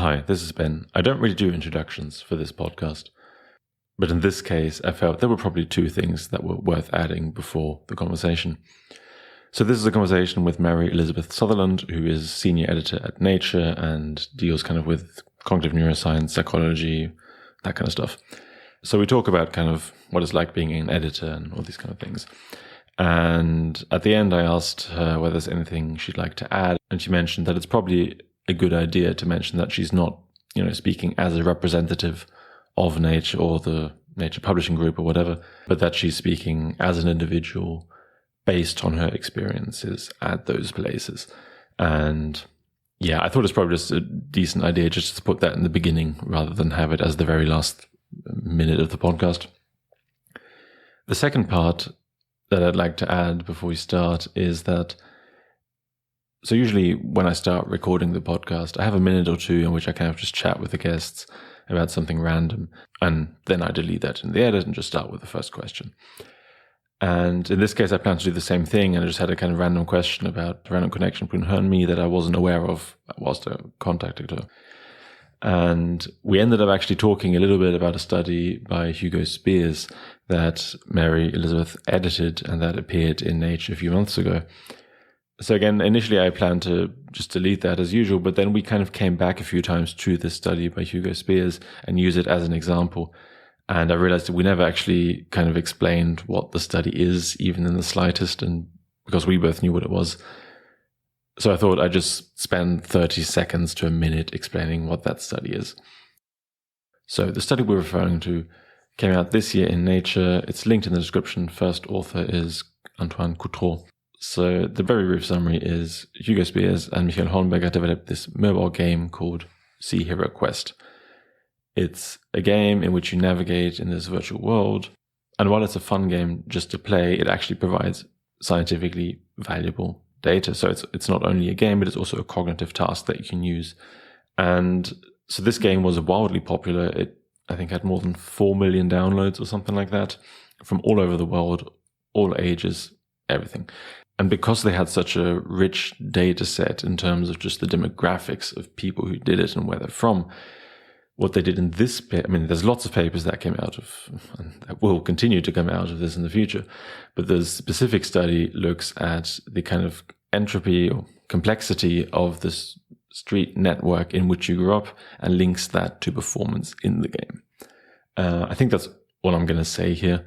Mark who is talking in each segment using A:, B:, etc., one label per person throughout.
A: Hi, this is Ben. I don't really do introductions for this podcast, but in this case, I felt there were probably two things that were worth adding before the conversation. So this is a conversation with Mary Elizabeth Sutherland, who is senior editor at Nature and deals kind of with cognitive neuroscience, psychology, that kind of stuff. So we talk about kind of what it's like being an editor and all these kind of things. And at the end, I asked her whether there's anything she'd like to add. And she mentioned that it's probably a good idea to mention that she's not, speaking as a representative of Nature or the Nature Publishing Group or whatever, but that she's speaking as an individual based on her experiences at those places. And yeah, I thought it's probably just a decent idea just to put that in the beginning rather than have it as the very last minute of the podcast. The second part that I'd like to add before we start is that, so usually when I start recording the podcast, I have a minute or two in which I kind of just chat with the guests about something random, and then I delete that in the edit and just start with the first question. And in this case, I plan to do the same thing, and I just had a kind of random question about a random connection between her and me that I wasn't aware of whilst I contacted her. And we ended up actually talking a little bit about a study by Hugo Spears that Mary Elizabeth edited and that appeared in Nature a few months ago. So again, initially I planned to just delete that as usual, but then we kind of came back a few times to this study by Hugo Spears and use it as an example. And I realized that we never actually kind of explained what the study is, even in the slightest, and because we both knew what it was. So I thought I'd just spend 30 seconds to a minute explaining what that study is. So the study we're referring to came out this year in Nature. It's linked in the description. First author is Antoine Coutreau. So the very brief summary is Hugo Spears and Michael Hornberger developed this mobile game called See Hero Quest. It's a game in which you navigate in this virtual world. And while it's a fun game just to play, it actually provides scientifically valuable data. So it's not only a game, but it's also a cognitive task that you can use. And so this game was wildly popular. It, I think, had more than 4 million downloads or something like that from all over the world, all ages, everything. And because they had such a rich data set in terms of just the demographics of people who did it and where they're from, what they did in this, there's lots of papers that came out of, and that will continue to come out of this in the future, but the specific study looks at the kind of entropy or complexity of this street network in which you grew up and links that to performance in the game. I think that's all I'm going to say here.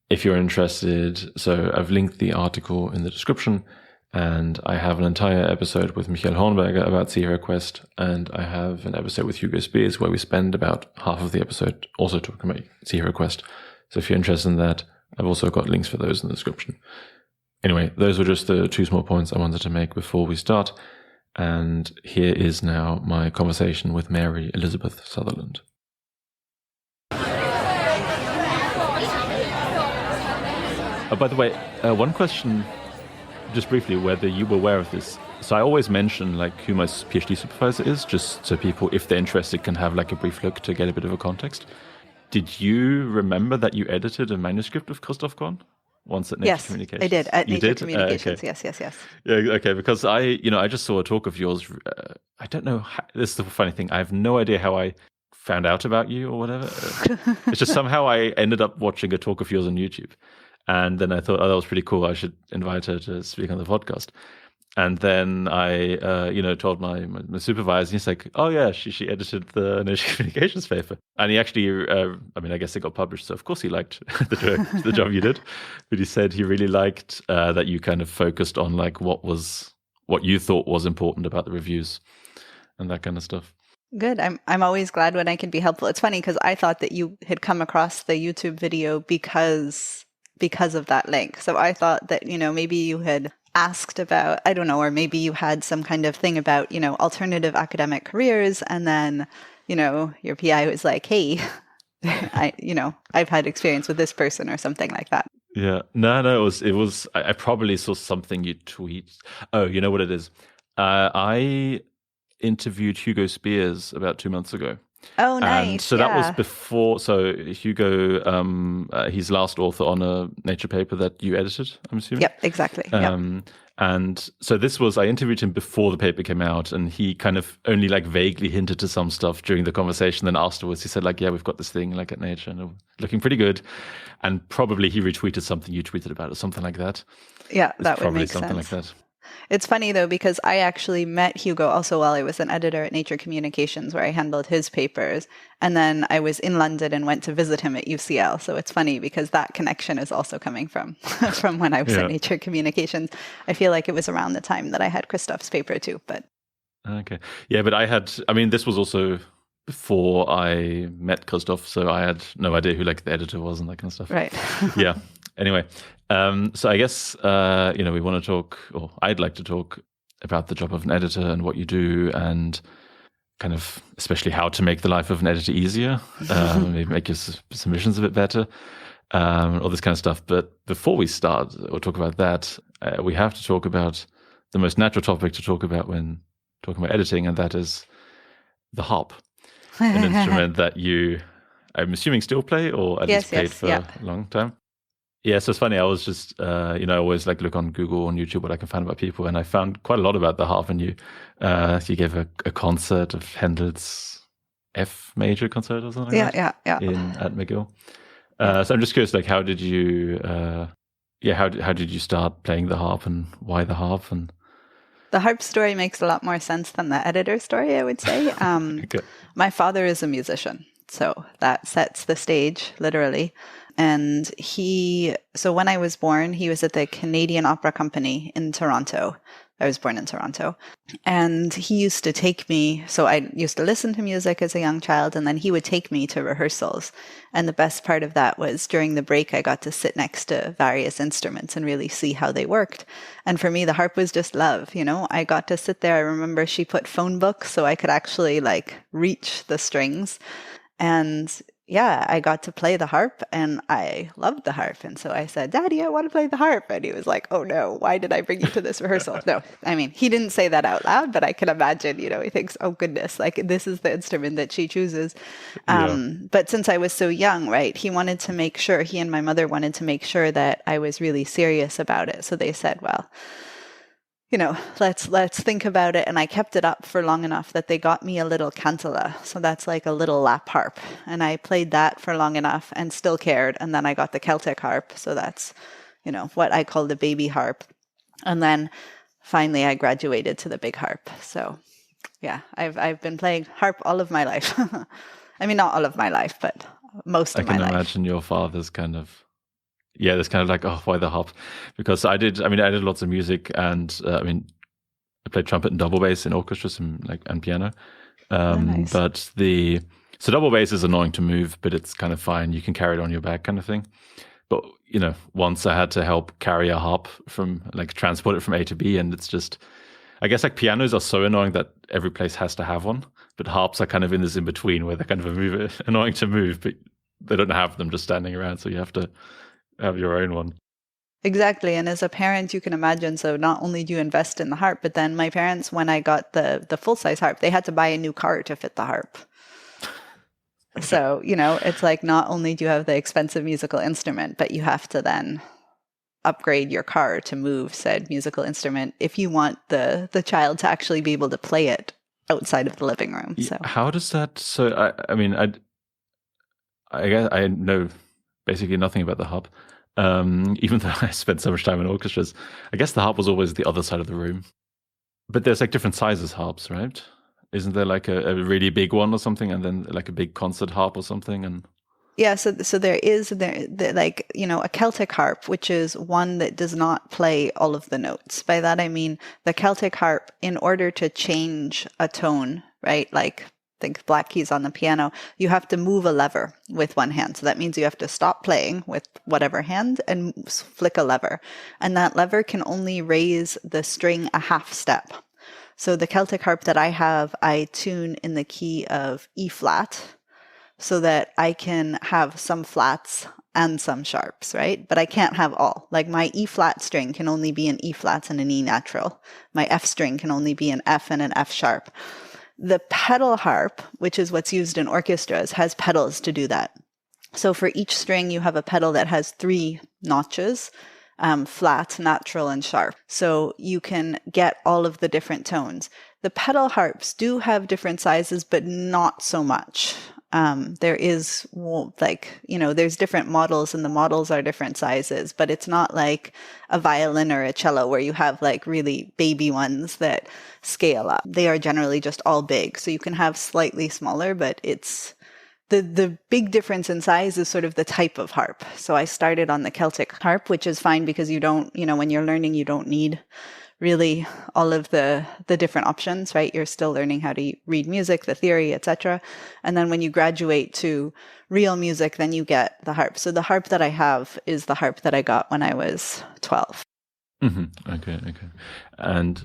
A: If you're interested, so I've linked the article in the description, and I have an entire episode with Michael Hornberger about See Hero Quest, and I have an episode with Hugo Spears where we spend about half of the episode also talking about See Hero Quest. So if you're interested in that, I've also got links for those in the description. Anyway, those were just the two small points I wanted to make before we start. And here is now my conversation with Mary Elizabeth Sutherland. By the way, one question, just briefly, whether you were aware of this. So I always mention who my PhD supervisor is, just so people, if they're interested, can have a brief look to get a bit of a context. Did you remember that you edited a manuscript of Christoph Kohn once at Nature Communications?
B: Yes, I did at Nature Communications.
A: Okay.
B: Yes.
A: Yeah, okay, because I just saw a talk of yours. I don't know. This is the funny thing. I have no idea how I found out about you or whatever. It's just somehow I ended up watching a talk of yours on YouTube. And then I thought, that was pretty cool. I should invite her to speak on the podcast. And then I, told my supervisor, and he's like, oh yeah, she edited the Nature Communications paper. And he actually, I guess it got published. So of course he liked the job you did. But he said he really liked that you kind of focused on what you thought was important about the reviews and that kind of stuff.
B: Good. I'm always glad when I can be helpful. It's funny because I thought that you had come across the YouTube video because of that link. So I thought that, maybe you had asked about, I don't know, or maybe you had some kind of thing about, alternative academic careers. And then, your PI was like, hey, I've had experience with this person or something like that.
A: Yeah. No, it was, I probably saw something you tweet. Oh, you know what it is? I interviewed Hugo Spears about 2 months ago.
B: Oh, nice.
A: And so that was before. So Hugo, he's last author on a Nature paper that you edited, I'm assuming.
B: Yep, exactly.
A: And so I interviewed him before the paper came out, and he kind of only like vaguely hinted to some stuff during the conversation. Then afterwards he said like, yeah, we've got this thing like at Nature and looking pretty good. And probably he retweeted something you tweeted about or something like that.
B: Yeah, that would make sense.
A: Probably something like that.
B: It's funny, though, because I actually met Hugo also while I was an editor at Nature Communications, where I handled his papers. And then I was in London and went to visit him at UCL. So it's funny because that connection is also coming from when I was at Nature Communications. I feel like it was around the time that I had Christoph's paper too. But
A: okay. Yeah, but this was also before I met Christoph, so I had no idea who like the editor was and that kind of stuff.
B: Right.
A: Yeah. Anyway, so I guess, we want to talk, or I'd like to talk about the job of an editor and what you do and kind of especially how to make the life of an editor easier, maybe make your submissions a bit better, all this kind of stuff. But before we start or talk about that, we have to talk about the most natural topic to talk about when talking about editing, and that is the harp, an instrument that you, I'm assuming, still play or at least played for a long time. Yeah, so it's funny. I was just, I always like look on Google and YouTube what I can find about people, and I found quite a lot about the harp. And you gave a concert of Handel's F major concert or something.
B: Yeah.
A: At McGill. So I'm just curious, like, how did you, how did you start playing the harp, and why the harp? And
B: the harp story makes a lot more sense than the editor story, I would say.
A: Okay.
B: My father is a musician, so that sets the stage, literally. And so when I was born, he was at the Canadian Opera Company in Toronto. I was born in Toronto. And he used to take me, so I used to listen to music as a young child, and then he would take me to rehearsals. And the best part of that was during the break, I got to sit next to various instruments and really see how they worked. And for me, the harp was just love, I got to sit there. I remember she put phone books so I could actually like reach the strings. And yeah, I got to play the harp, and I loved the harp. And so I said, Daddy, I want to play the harp. And he was like, oh no, why did I bring you to this rehearsal? No, I mean, he didn't say that out loud, but I can imagine, he thinks, oh goodness, like this is the instrument that she chooses. But since I was so young, right, he and my mother wanted to make sure that I was really serious about it. So they said, well, let's think about it. And I kept it up for long enough that they got me a little cantala. So that's like a little lap harp. And I played that for long enough and still cared. And then I got the Celtic harp. So that's, what I call the baby harp. And then finally I graduated to the big harp. So yeah, I've been playing harp all of my life. I mean, not all of my life, but most of my life.
A: I can imagine your father's kind of, there's kind of like, oh, why the harp? Because I did lots of music, and I played trumpet and double bass in orchestras and piano.
B: Nice.
A: But so double bass is annoying to move, but it's kind of fine. You can carry it on your back kind of thing. But, once I had to help carry a harp transport it from A to B, and it's just, I guess like pianos are so annoying that every place has to have one. But harps are kind of in this in between where they're kind of annoying to move, but they don't have them just standing around. So you have to have your own one.
B: Exactly. And as a parent, you can imagine, so not only do you invest in the harp, but then my parents, when I got the full-size harp, they had to buy a new car to fit the harp. So, it's like not only do you have the expensive musical instrument, but you have to then upgrade your car to move said musical instrument if you want the child to actually be able to play it outside of the living room. So
A: how does that, I guess I know basically nothing about the harp. Even though I spent so much time in orchestras, I guess the harp was always the other side of the room. But there's like different sizes harps, right? Isn't there like a really big one or something, and then like a big concert harp or something? And
B: yeah, so there is a Celtic harp, which is one that does not play all of the notes. By that I mean the Celtic harp, in order to change a tone, right? Like think black keys on the piano, you have to move a lever with one hand. So that means you have to stop playing with whatever hand and flick a lever. And that lever can only raise the string a half step. So the Celtic harp that I have, I tune in the key of E flat so that I can have some flats and some sharps, right? But I can't have all. Like my E flat string can only be an E flat and an E natural. My F string can only be an F and an F sharp. The pedal harp, which is what's used in orchestras, has pedals to do that. So for each string, you have a pedal that has 3 notches, flat, natural, and sharp. So you can get all of the different tones. The pedal harps do have different sizes, but not so much. There is there's different models and the models are different sizes, but it's not like a violin or a cello where you have like really baby ones that scale up. They are generally just all big. So you can have slightly smaller, but it's the big difference in size is sort of the type of harp. So I started on the Celtic harp, which is fine because you don't, when you're learning, you don't need really all of the different options, right? You're still learning how to read music, the theory, etc. And then when you graduate to real music, then you get the harp. So the harp that I have is the harp that I got when I was 12.
A: Mm-hmm. Okay. And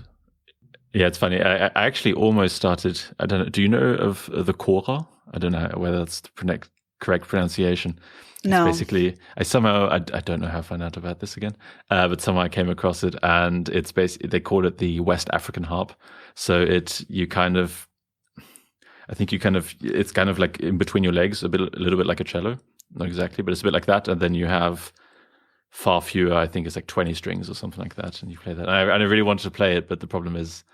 A: yeah, it's funny. I actually almost started, I don't know, do you know of the Cora? I don't know whether that's the correct pronunciation.
B: No.
A: It's basically, I don't know how I found out about this again, but somehow I came across it, and it's basically, they call it the West African harp. So it's kind of like in between your legs, a little bit like a cello, not exactly, but it's a bit like that. And then you have far fewer, I think it's like 20 strings or something like that, and you play that. And I really wanted to play it, but the problem is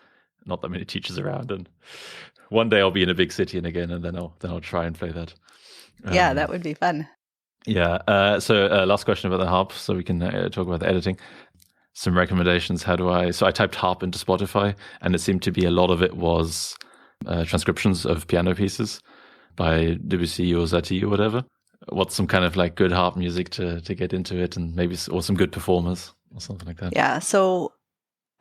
A: not that many teachers around, and one day I'll be in a big city and then I'll try and play that.
B: Yeah, that would be fun.
A: Yeah. So last question about the harp, so we can talk about the editing. Some recommendations. So I typed harp into Spotify, and it seemed to be a lot of it was transcriptions of piano pieces by Debussy or Satie or whatever. What's some kind of like good harp music to get into it, and maybe or some good performers or something like that?
B: Yeah. So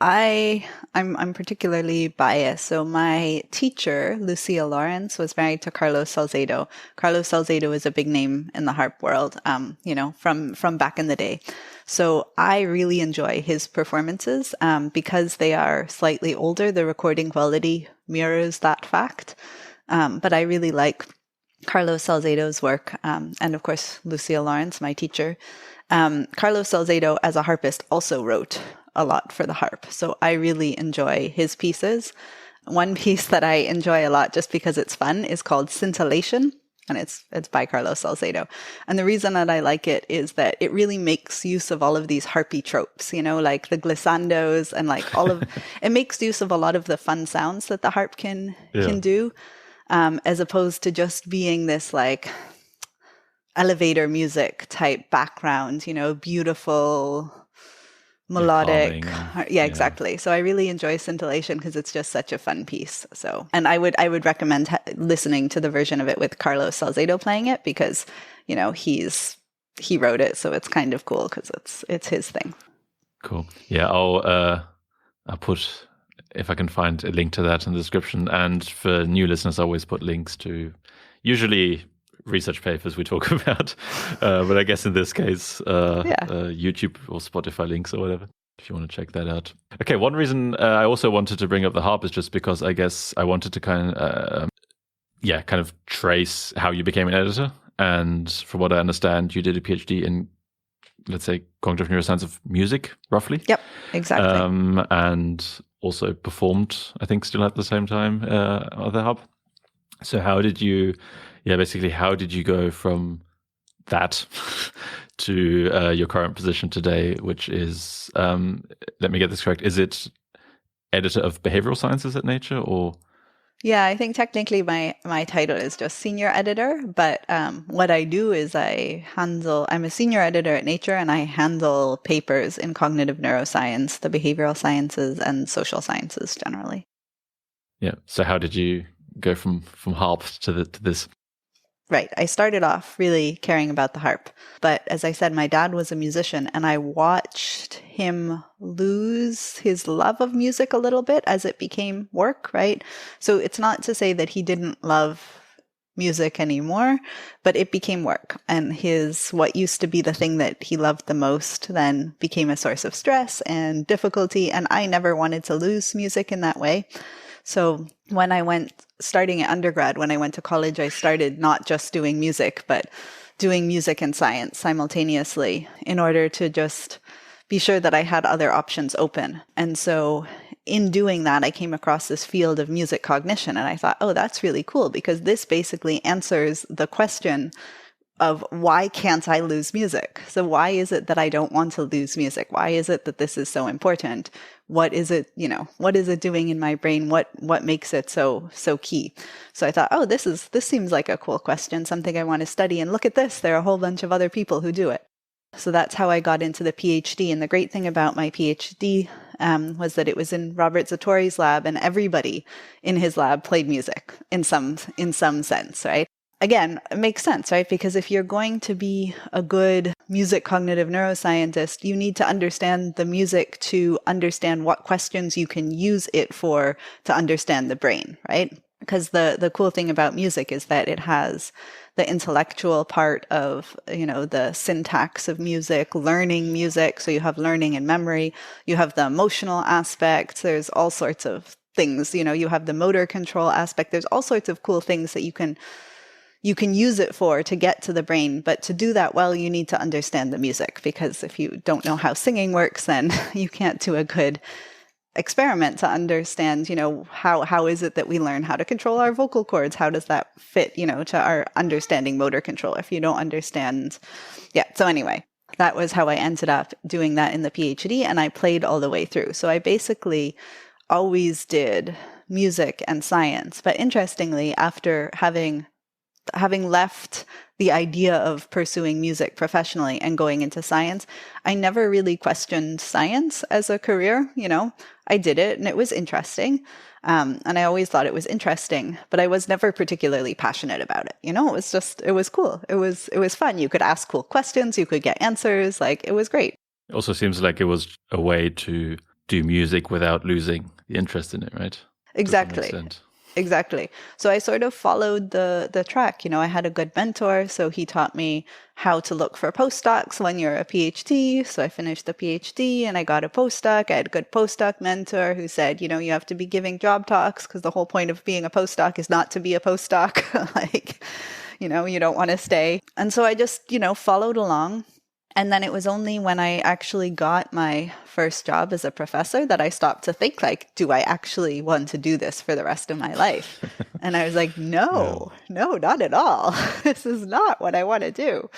B: I'm particularly biased. So my teacher, Lucia Lawrence, was married to Carlos Salcedo. Carlos Salcedo is a big name in the harp world, from back in the day. So I really enjoy his performances because they are slightly older. The recording quality mirrors that fact. But I really like Carlos Salcedo's work. And of course, Lucia Lawrence, my teacher. Carlos Salcedo, as a harpist, also wrote a lot for the harp. So I really enjoy his pieces. One piece that I enjoy a lot just because it's fun is called Scintillation, and it's by Carlos Salcedo. And the reason that I like it is that it really makes use of all of these harpy tropes, like the glissandos and like all of it makes use of a lot of the fun sounds that the harp can do, as opposed to just being this like elevator music type background, beautiful, melodic. Yeah, exactly. So I really enjoy Scintillation because it's just such a fun piece. So, and I would recommend listening to the version of it with Carlos Salcedo playing it because, he wrote it. So it's kind of cool because it's his thing.
A: Cool. Yeah. I'll put, if I can find a link to that in the description. And for new listeners, I always put links to usually research papers we talk about, but I guess in this case, YouTube or Spotify links or whatever, if you want to check that out. Okay, one reason I also wanted to bring up the harp is just because I guess I wanted to kind of trace how you became an editor. And from what I understand, you did a PhD in, let's say, cognitive neuroscience of music, roughly.
B: Yep, exactly.
A: And also performed, I think, still at the same time on the harp. So how did you go from that to your current position today, which is, let me get this correct, is it editor of behavioral sciences at Nature, or?
B: Yeah, I think technically my title is just senior editor, but what I do is I'm a senior editor at Nature, and I handle papers in cognitive neuroscience, the behavioral sciences, and social sciences generally.
A: Yeah. So how did you go from harp to this?
B: Right. I started off really caring about the harp. But as I said, my dad was a musician, and I watched him lose his love of music a little bit as it became work, right? So it's not to say that he didn't love music anymore, but it became work. And what used to be the thing that he loved the most then became a source of stress and difficulty. And I never wanted to lose music in that way. So when starting at undergrad, when I went to college, I started not just doing music, but doing music and science simultaneously in order to just be sure that I had other options open. And so in doing that, I came across this field of music cognition, and I thought, oh, that's really cool because this basically answers the question, of why can't I lose music? So why is it that I don't want to lose music? Why is it that this is so important? What is it, what is it doing in my brain? What makes it so key? So I thought, oh, this seems like a cool question, something I want to study. And look at this, there are a whole bunch of other people who do it. So that's how I got into the PhD. And the great thing about my PhD was that it was in Robert Zatorri's lab, and everybody in his lab played music in some sense, right? Again, it makes sense, right? Because if you're going to be a good music cognitive neuroscientist, you need to understand the music to understand what questions you can use it for to understand the brain, right? Because the cool thing about music is that it has the intellectual part of, the syntax of music, learning music. So you have learning and memory. You have the emotional aspect. There's all sorts of things, you have the motor control aspect. There's all sorts of cool things that you can use it for to get to the brain. But to do that well, you need to understand the music, because if you don't know how singing works, then you can't do a good experiment to understand, how is it that we learn how to control our vocal cords? How does that fit, to our understanding motor control if you don't understand? Yeah. So anyway, that was how I ended up doing that in the PhD, and I played all the way through. So I basically always did music and science. But interestingly, after having left the idea of pursuing music professionally and going into science, I never really questioned science as a career. I did it and it was interesting. And I always thought it was interesting, but I was never particularly passionate about it. It was cool. It was fun. You could ask cool questions. You could get answers. It was great.
A: It also seems like it was a way to do music without losing the interest in it, right?
B: Exactly. So I sort of followed the track. I had a good mentor, so he taught me how to look for postdocs when you're a PhD. So I finished the PhD and I got a postdoc. I had a good postdoc mentor who said, you have to be giving job talks, because the whole point of being a postdoc is not to be a postdoc. You don't want to stay. And so I just, followed along. And then it was only when I actually got my first job as a professor that I stopped to think, do I actually want to do this for the rest of my life? And I was like, no, not at all. This is not what I want to do.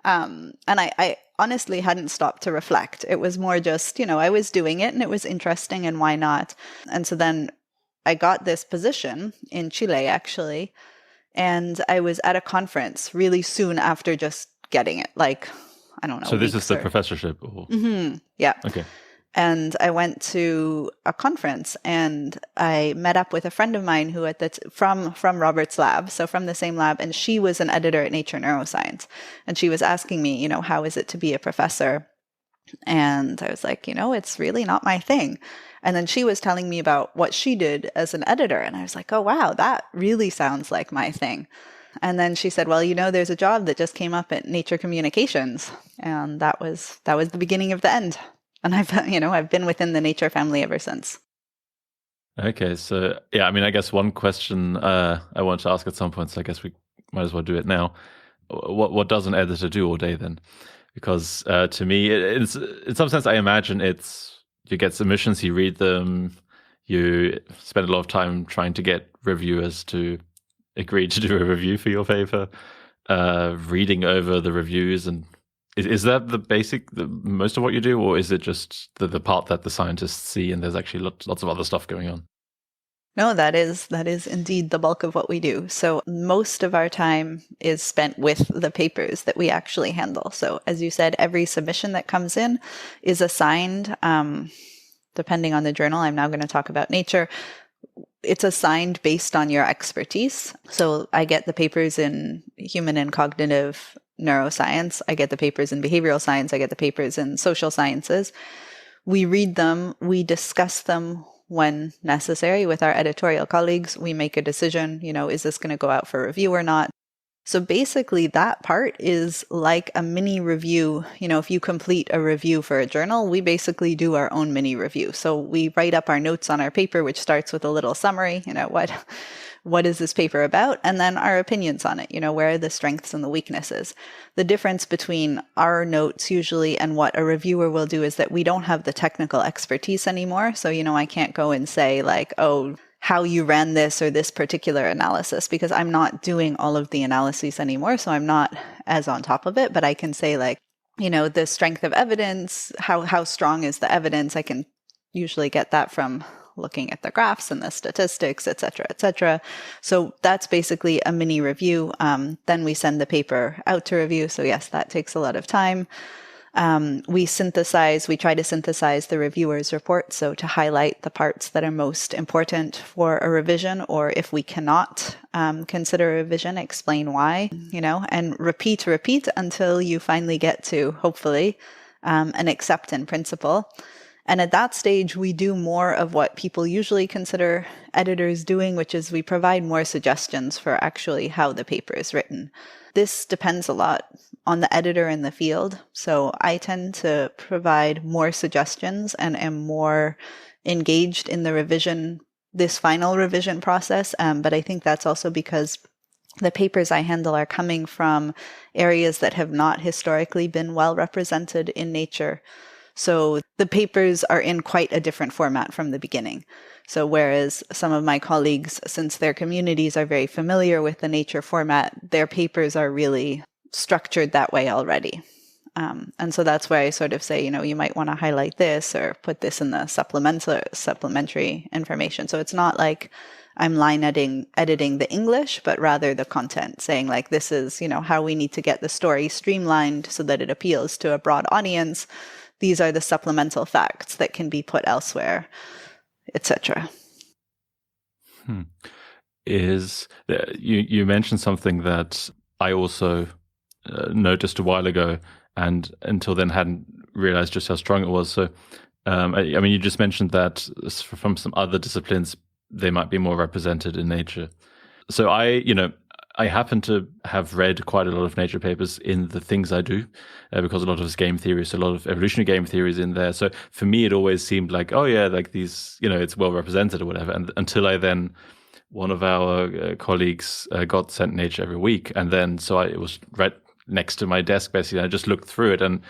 B: And I honestly hadn't stopped to reflect. It was more just, I was doing it and it was interesting, and why not? And so then I got this position in Chile, actually. And I was at a conference really soon after just getting it, I don't know.
A: So this is the professorship? Or...
B: Mm-hmm. Yeah.
A: Okay.
B: And I went to a conference and I met up with a friend of mine who from Robert's lab, so from the same lab, and she was an editor at Nature Neuroscience. And she was asking me, how is it to be a professor? And I was like, it's really not my thing. And then she was telling me about what she did as an editor. And I was like, oh, wow, that really sounds like my thing. And then she said, well, there's a job that just came up at Nature Communications. And that was the beginning of the end. And I've been within the Nature family ever since.
A: Okay. So, yeah, I guess one question I want to ask at some point, so I guess we might as well do it now. What does an editor do all day then? Because to me, in some sense, I imagine you get submissions, you read them, you spend a lot of time trying to get reviewers to agree to do a review for your paper, reading over the reviews. And is that the most of what you do, or is it just the part that the scientists see and there's actually lots of other stuff going on?
B: No, that is indeed the bulk of what we do. So most of our time is spent with the papers that we actually handle. So as you said, every submission that comes in is assigned, depending on the journal. I'm now going to talk about Nature. It's assigned based on your expertise. So I get the papers in human and cognitive neuroscience. I get the papers in behavioral science. I get the papers in social sciences. We read them. We discuss them when necessary with our editorial colleagues. We make a decision, is this going to go out for review or not? So basically that part is like a mini review. If you complete a review for a journal, we basically do our own mini review. So we write up our notes on our paper, which starts with a little summary, what is this paper about? And then our opinions on it, where are the strengths and the weaknesses? The difference between our notes usually and what a reviewer will do is that we don't have the technical expertise anymore. So, I can't go and say how you ran this or this particular analysis, because I'm not doing all of the analyses anymore. So I'm not as on top of it, but I can say like, the strength of evidence, how strong is the evidence? I can usually get that from looking at the graphs and the statistics, et cetera, et cetera. So that's basically a mini review. Then we send the paper out to review. So yes, that takes a lot of time. We try to synthesize the reviewer's report. So to highlight the parts that are most important for a revision, or if we cannot consider a revision, explain why, and repeat until you finally get to, hopefully, an accept in principle. And at that stage, we do more of what people usually consider editors doing, which is we provide more suggestions for actually how the paper is written. This depends a lot on the editor in the field. So I tend to provide more suggestions and am more engaged in this final revision process. But I think that's also because the papers I handle are coming from areas that have not historically been well represented in Nature. So the papers are in quite a different format from the beginning. So whereas some of my colleagues, since their communities are very familiar with the Nature format, their papers are really structured that way already. And so that's why I sort of say, you might want to highlight this or put this in the supplementary information. So it's not like I'm line editing the English, but rather the content, saying like, this is, how we need to get the story streamlined so that it appeals to a broad audience. These are the supplemental facts that can be put elsewhere, etc.
A: You mentioned something that I also noticed a while ago, and until then hadn't realized just how strong it was. So, you just mentioned that from some other disciplines, they might be more represented in Nature. So I happen to have read quite a lot of Nature papers in the things I do, because a lot of it's game theory, so a lot of evolutionary game theory is in there. So for me, it always seemed like, oh yeah, like these, it's well represented or whatever. And until one of our colleagues got sent Nature every week. And then, it was right next to my desk, basically. I just looked through it, and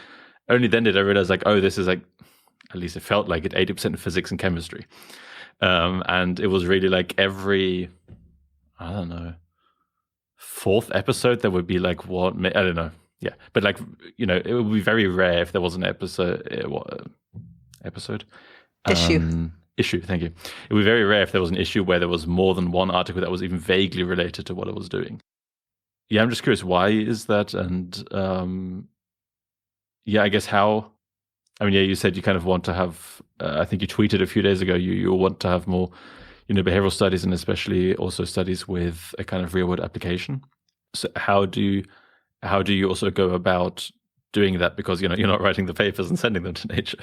A: only then did I realize like, oh, this is like, at least it felt like it, 80% physics and chemistry. And it was really like every, I don't know, fourth episode there would be like what, I don't know, yeah, but like, it would be very rare if there was an episode issue, thank you. It would be very rare if there was an issue where there was more than one article that was even vaguely related to what it was doing. Yeah, I'm just curious, why is that? And I guess you said you kind of want to have, I think you tweeted a few days ago, you want to have more behavioral studies, and especially also studies with a kind of real world application. So how do you also go about doing that? Because you're not writing the papers and sending them to Nature.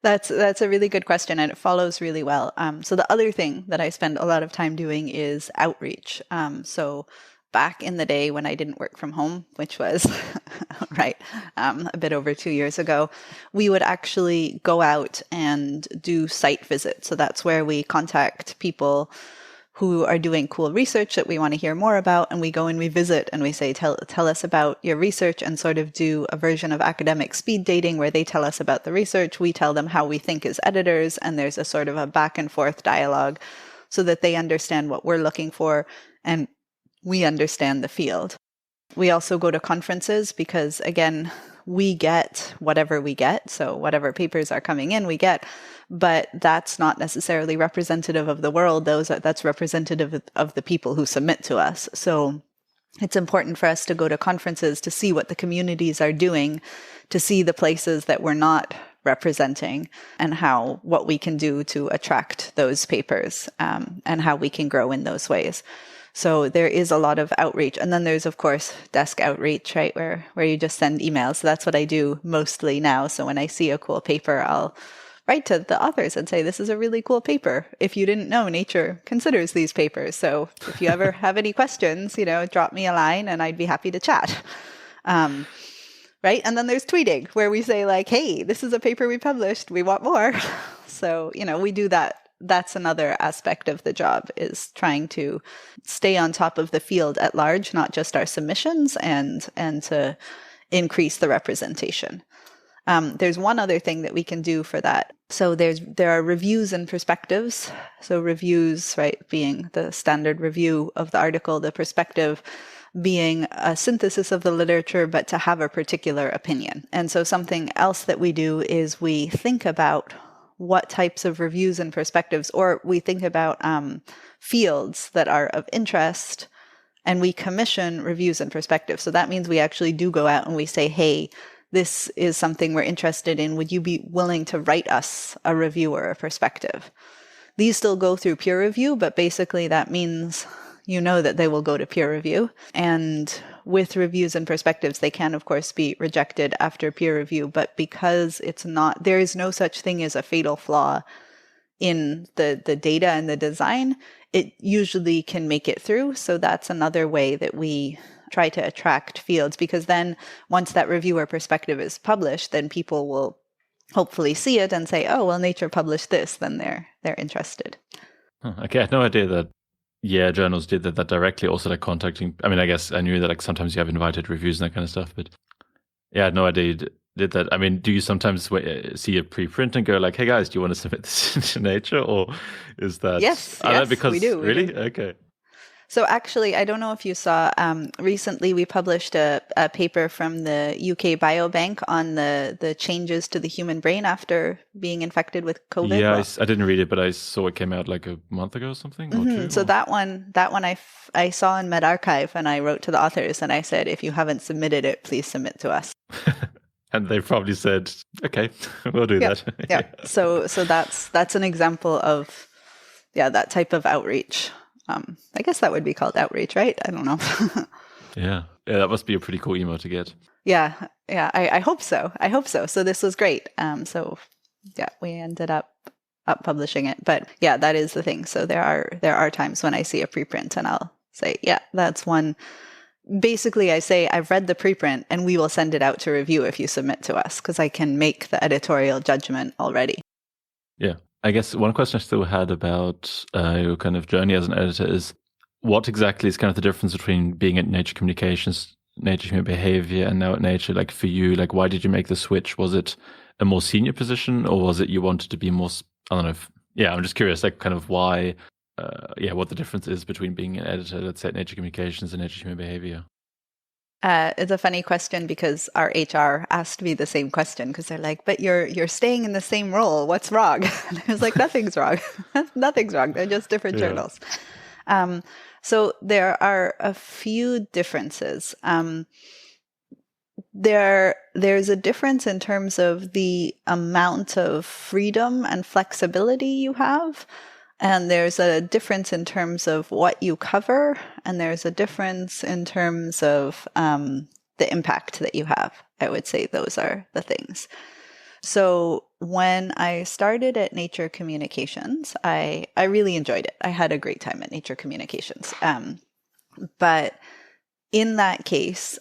B: That's a really good question, and it follows really well. So the other thing that I spend a lot of time doing is outreach. So back in the day when I didn't work from home, which was a bit over 2 years ago, we would actually go out and do site visits. So that's where we contact people who are doing cool research that we want to hear more about, and we go and we visit and we say, tell us about your research, and sort of do a version of academic speed dating where they tell us about the research, we tell them how we think as editors, and there's a sort of a back and forth dialogue so that they understand what we're looking for and we understand the field. We also go to conferences because, again, we get whatever we get. So whatever papers are coming in, we get. But that's not necessarily representative of the world. That's representative of the people who submit to us. So it's important for us to go to conferences to see what the communities are doing, to see the places that we're not representing, and what we can do to attract those papers, and how we can grow in those ways. So there is a lot of outreach. And then there's, of course, desk outreach, right, where you just send emails. So that's what I do mostly now. So when I see a cool paper, I'll write to the authors and say, this is a really cool paper. If you didn't know, Nature considers these papers. So if you ever have any questions, drop me a line and I'd be happy to chat. Right? And then there's tweeting, where we say like, hey, this is a paper we published. We want more. So, we do that. That's another aspect of the job, is trying to stay on top of the field at large, not just our submissions, and to increase the representation. There's one other thing that we can do for that. So there are reviews and perspectives. So reviews, right, being the standard review of the article, the perspective being a synthesis of the literature, but to have a particular opinion. And so something else that we do is we think about what types of reviews and perspectives, or we think about fields that are of interest, and we commission reviews and perspectives. So that means we actually do go out and we say, hey, this is something we're interested in. Would you be willing to write us a review or a perspective? These still go through peer review, but basically that means you know that they will go to peer review. And with reviews and perspectives, they can, of course, be rejected after peer review. But because there is no such thing as a fatal flaw in the data and the design, it usually can make it through. So that's another way that we try to attract fields, because then once that review or perspective is published, then people will hopefully see it and say, oh, well, Nature published this, then they're interested.
A: Okay, I had no idea that journals did that directly, also like contacting. I mean, I guess I knew that like sometimes you have invited reviews and that kind of stuff, but yeah, I had no idea you did that. I mean, do you sometimes see a preprint and go like, hey guys, do you want to submit this into Nature, or is that...
B: Yes,
A: because
B: we do.
A: Really? Okay.
B: So actually, I don't know if you saw, recently we published a paper from the UK Biobank on the changes to the human brain after being infected with COVID.
A: Yeah, I didn't read it, but I saw it came out like a month ago or something. Or two,
B: so that one I saw in medRxiv, and I wrote to the authors and I said, if you haven't submitted it, please submit to us.
A: And they probably said, okay, we'll do that.
B: Yeah. So that's an example of, that type of outreach. I guess that would be called outreach, right? I don't know.
A: Yeah, that must be a pretty cool email to get.
B: Yeah, I hope so. So this was great. We ended up publishing it. But yeah, that is the thing. So there are times when I see a preprint and I'll say, yeah, that's one. Basically, I say, I've read the preprint and we will send it out to review if you submit to us, because I can make the editorial judgment already.
A: Yeah. I guess one question I still had about your kind of journey as an editor is, what exactly is kind of the difference between being at Nature Communications, Nature Human Behavior, and now at Nature? Like for you, like why did you make the switch? Was it a more senior position, or was it you wanted to be more, I don't know. I'm just curious, like kind of why, what the difference is between being an editor, let's say at Nature Communications and Nature Human Behavior.
B: It's a funny question, because our HR asked me the same question, because they're like, but you're staying in the same role. What's wrong? And I was like, nothing's wrong. Nothing's wrong. They're just different journals. So there are a few differences. There's a difference in terms of the amount of freedom and flexibility you have. And there's a difference in terms of what you cover, and there's a difference in terms of the impact that you have. I would say those are the things. So when I started at Nature Communications, I really enjoyed it. I had a great time at Nature Communications. But in that case,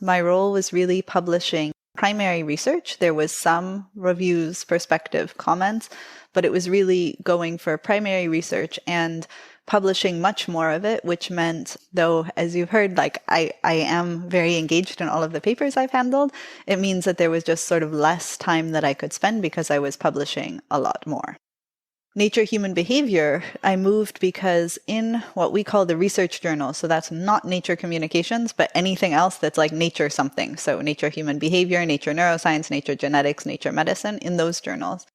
B: my role was really publishing primary research. There was some reviews, perspective, comments, but it was really going for primary research and publishing much more of it, which meant, though, as you've heard, like I am very engaged in all of the papers I've handled, it means that there was just sort of less time that I could spend because I was publishing a lot more. Nature Human Behavior, I moved because in what we call the research journal, so that's not Nature Communications, but anything else that's like Nature something. So Nature Human Behavior, Nature Neuroscience, Nature Genetics, Nature Medicine, in those journals.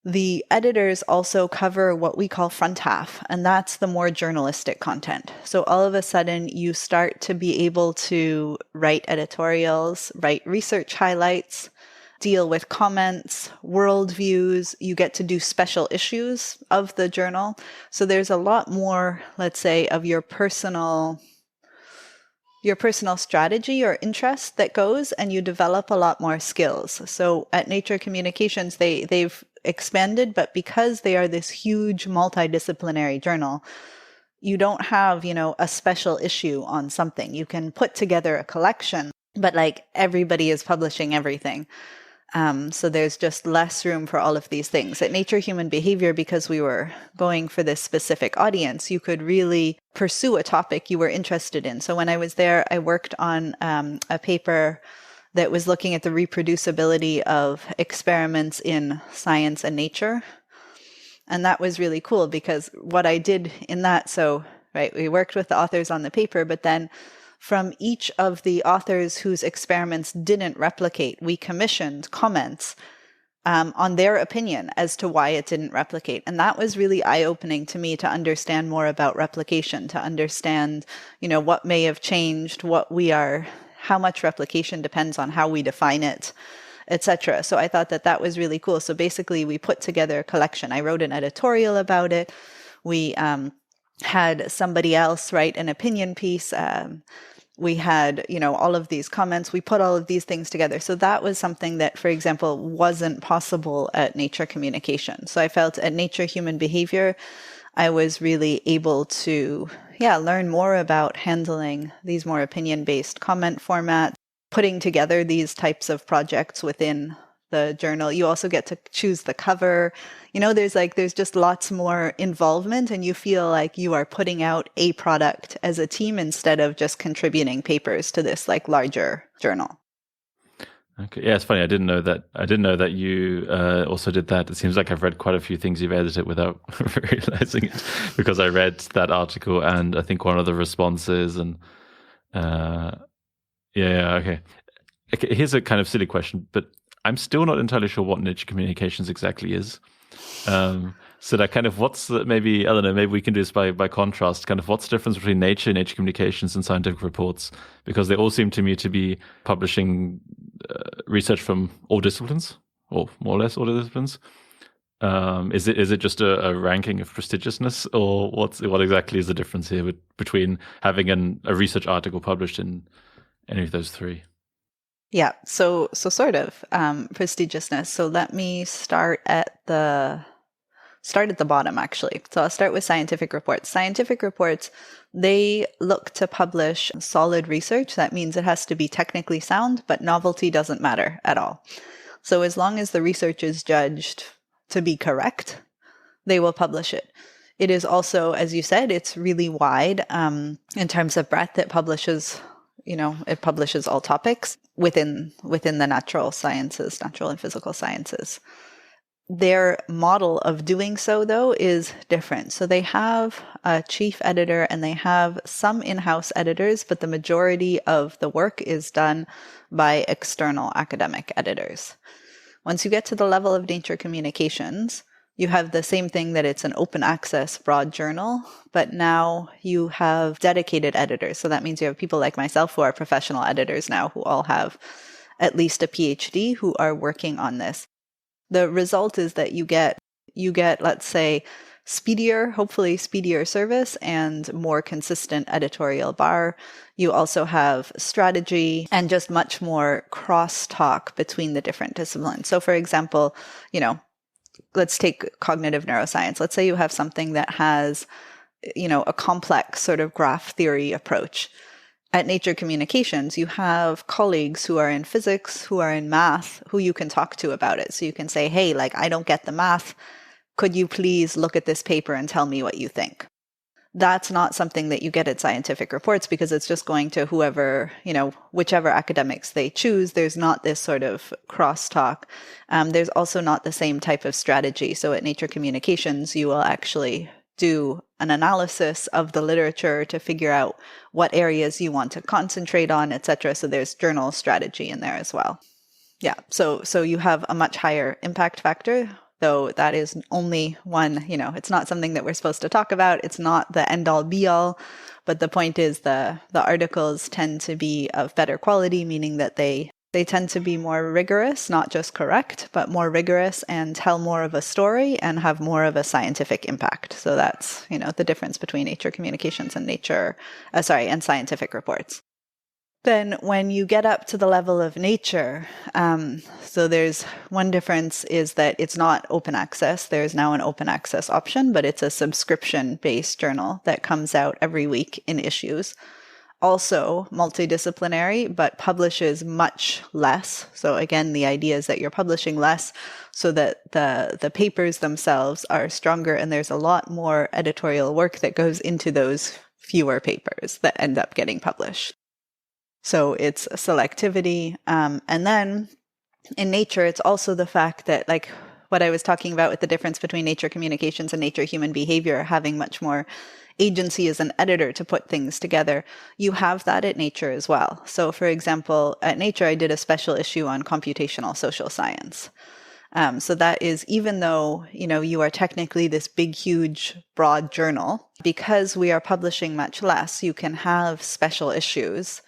B: The editors also cover what we call front half, and that's the more journalistic content. So all of a sudden, you start to be able to write editorials, write research highlights, deal with comments, worldviews. You get to do special issues of the journal. So there's a lot more, let's say, of your personal strategy or interest that goes, and you develop a lot more skills. So at Nature Communications, they've expanded, but because they are this huge multidisciplinary journal, you don't have, a special issue on something. You can put together a collection, but like everybody is publishing everything. So there's just less room for all of these things. At Nature Human Behavior, because we were going for this specific audience, you could really pursue a topic you were interested in. So when I was there, I worked on a paper that was looking at the reproducibility of experiments in science and nature. And that was really cool because what I did in that, so, right, we worked with the authors on the paper, but then from each of the authors whose experiments didn't replicate, we commissioned comments on their opinion as to why it didn't replicate. And that was really eye-opening to me to understand more about replication, to understand, what may have changed, how much replication depends on how we define it, etc. So I thought that was really cool. So basically we put together a collection. I wrote an editorial about it. We had somebody else write an opinion piece. We had, all of these comments. We put all of these things together. So that was something that, for example, wasn't possible at Nature Communication. So I felt at Nature Human Behavior, I was really able to, learn more about handling these more opinion-based comment formats, putting together these types of projects within the journal. You also get to choose the cover. There's just lots more involvement, and you feel like you are putting out a product as a team instead of just contributing papers to this larger journal.
A: Okay, yeah, it's funny. I didn't know that you also did that. It seems like I've read quite a few things you've edited without realizing it, because I read that article and I think one of the responses and okay. Here's a kind of silly question, but I'm still not entirely sure what Nature Communications exactly is. So that kind of maybe we can do this by contrast, kind of what's the difference between Nature Communications and scientific reports? Because they all seem to me to be publishing research from all disciplines, or more or less all disciplines. Is it just a ranking of prestigiousness, or what exactly is the difference here between having a research article published in any of those three?
B: Yeah, so sort of prestigiousness. So let me start at the bottom, actually. So I'll start with scientific reports. Scientific reports, they look to publish solid research. That means it has to be technically sound, but novelty doesn't matter at all. So as long as the research is judged to be correct, they will publish it. It is also, as you said, it's really wide in terms of breadth. It publishes all topics within the natural and physical sciences. Their model of doing so, though, is different. So they have a chief editor and they have some in-house editors, but the majority of the work is done by external academic editors. Once you get to the level of Nature Communications, you have the same thing, that it's an open access broad journal, but now you have dedicated editors. So that means you have people like myself who are professional editors now, who all have at least a PhD, who are working on this. The result is that you get, let's say, hopefully speedier service and more consistent editorial bar. You also have strategy and just much more crosstalk between the different disciplines. So for example, let's take cognitive neuroscience. Let's say you have something that has, a complex sort of graph theory approach. At Nature Communications, you have colleagues who are in physics, who are in math, who you can talk to about it. So you can say, hey, I don't get the math. Could you please look at this paper and tell me what you think? That's not something that you get at scientific reports, because it's just going to whoever, whichever academics they choose. There's not this sort of crosstalk. There's also not the same type of strategy. So at Nature Communications, you will actually do an analysis of the literature to figure out what areas you want to concentrate on, etc. So there's journal strategy in there as well. Yeah, so you have a much higher impact factor, though that is only one, it's not something that we're supposed to talk about. It's not the end all be all, but the point is the articles tend to be of better quality, meaning that they tend to be more rigorous, not just correct, but more rigorous, and tell more of a story and have more of a scientific impact. So that's, the difference between Nature Communications and and scientific reports. Then when you get up to the level of Nature, so there's one difference is that it's not open access. There's now an open access option, but it's a subscription-based journal that comes out every week in issues. Also multidisciplinary, but publishes much less. So again, the idea is that you're publishing less so that the papers themselves are stronger, and there's a lot more editorial work that goes into those fewer papers that end up getting published. So it's selectivity. And then in nature, it's also the fact that, like what I was talking about with the difference between nature communications and nature human behavior, having much more agency as an editor to put things together, you have that at nature as well. So for example, at nature, I did a special issue on computational social science. So that is, even though, you are technically this big, huge, broad journal, because we are publishing much less, you can have special issues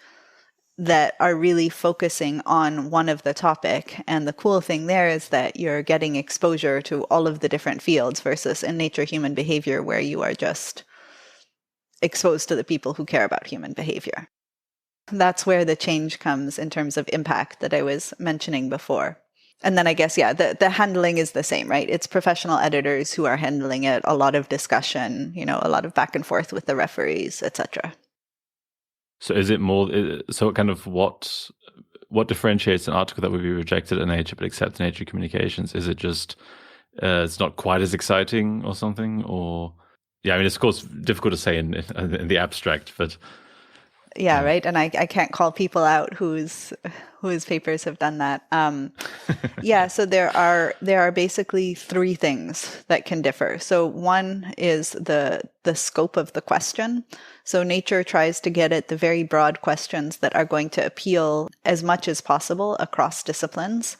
B: that are really focusing on one of the topic. And the cool thing there is that you're getting exposure to all of the different fields versus in nature human behavior, where you are just exposed to the people who care about human behavior. That's where the change comes in terms of impact that I was mentioning before. And then I guess, the handling is the same, right? It's professional editors who are handling it, a lot of discussion, a lot of back and forth with the referees, etc.
A: So is it more, kind of what differentiates an article that would be rejected in Nature but accepted in Nature Communications? Is it just it's not quite as exciting or something? Or, it's of course difficult to say in the abstract, but...
B: Yeah, right. And I can't call people out whose papers have done that. So there are basically three things that can differ. So one is the scope of the question. So Nature tries to get at the very broad questions that are going to appeal as much as possible across disciplines.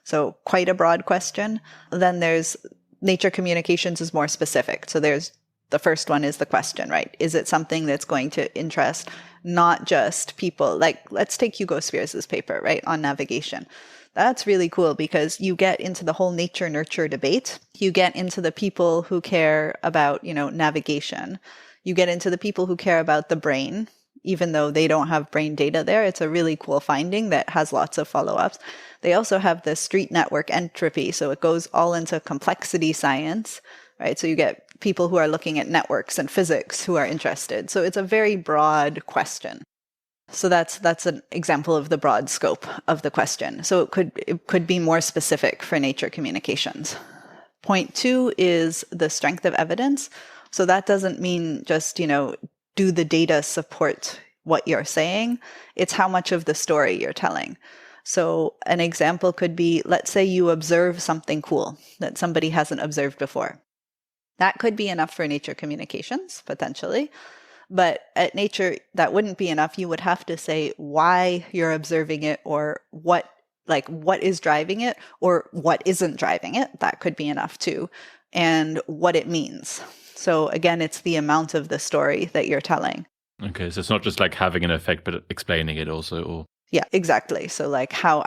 B: So quite a broad question. Then there's Nature Communications is more specific. So there's the first one is the question, right? Is it something that's going to interest not just people, like let's take Hugo Spears's paper, right, on navigation. That's really cool because you get into the whole nature nurture debate. You get into the people who care about, navigation. You get into the people who care about the brain, even though they don't have brain data there. It's a really cool finding that has lots of follow-ups. They also have the street network entropy. So it goes all into complexity science, right? So you get people who are looking at networks and physics who are interested. So it's a very broad question. So that's an example of the broad scope of the question. So it could be more specific for Nature Communications. Point two is the strength of evidence. So that doesn't mean just, do the data support what you're saying? It's how much of the story you're telling. So an example could be, let's say you observe something cool that somebody hasn't observed before. That could be enough for Nature Communications, potentially. But at Nature, that wouldn't be enough. You would have to say why you're observing it, or what is driving it, or what isn't driving it. That could be enough too. And what it means. So again, it's the amount of the story that you're telling.
A: Okay, so it's not just like having an effect, but explaining it also, or...
B: Yeah, exactly. So like how,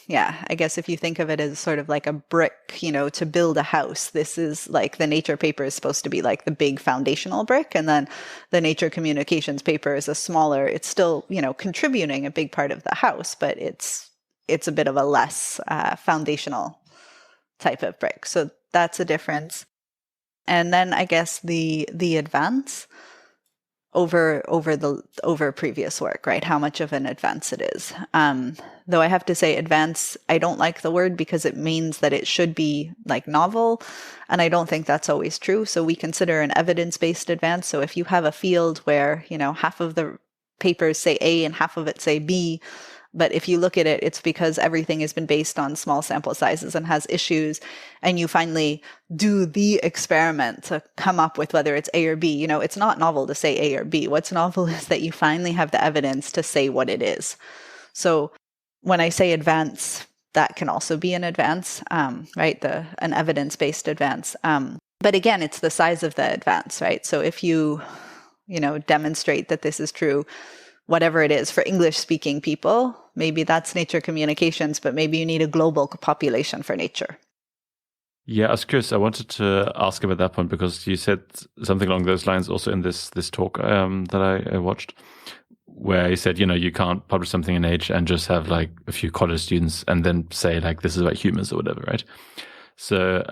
B: I guess if you think of it as sort of like a brick, to build a house, this is like the Nature paper is supposed to be like the big foundational brick. And then the Nature Communications paper is it's still, contributing a big part of the house, but it's a bit of a less foundational type of brick. So that's a difference. And then I guess the advance over previous work, right? How much of an advance it is. Though I have to say advance, I don't like the word because it means that it should be like novel. And I don't think that's always true. So we consider an evidence-based advance. So if you have a field where, half of the papers say A and half of it say B, but if you look at it, it's because everything has been based on small sample sizes and has issues. And you finally do the experiment to come up with whether it's A or B. It's not novel to say A or B. What's novel is that you finally have the evidence to say what it is. So when I say advance, that can also be an advance, right? An evidence-based advance. But again, it's the size of the advance, right? So if you demonstrate that this is true, whatever it is for English-speaking people, maybe that's Nature Communications, but maybe you need a global population for Nature.
A: Yeah, I was curious. I wanted to ask about that point because you said something along those lines also in this talk that I watched, where you said, you can't publish something in Nature and just have like a few college students and then say like this is about humans or whatever, right? So,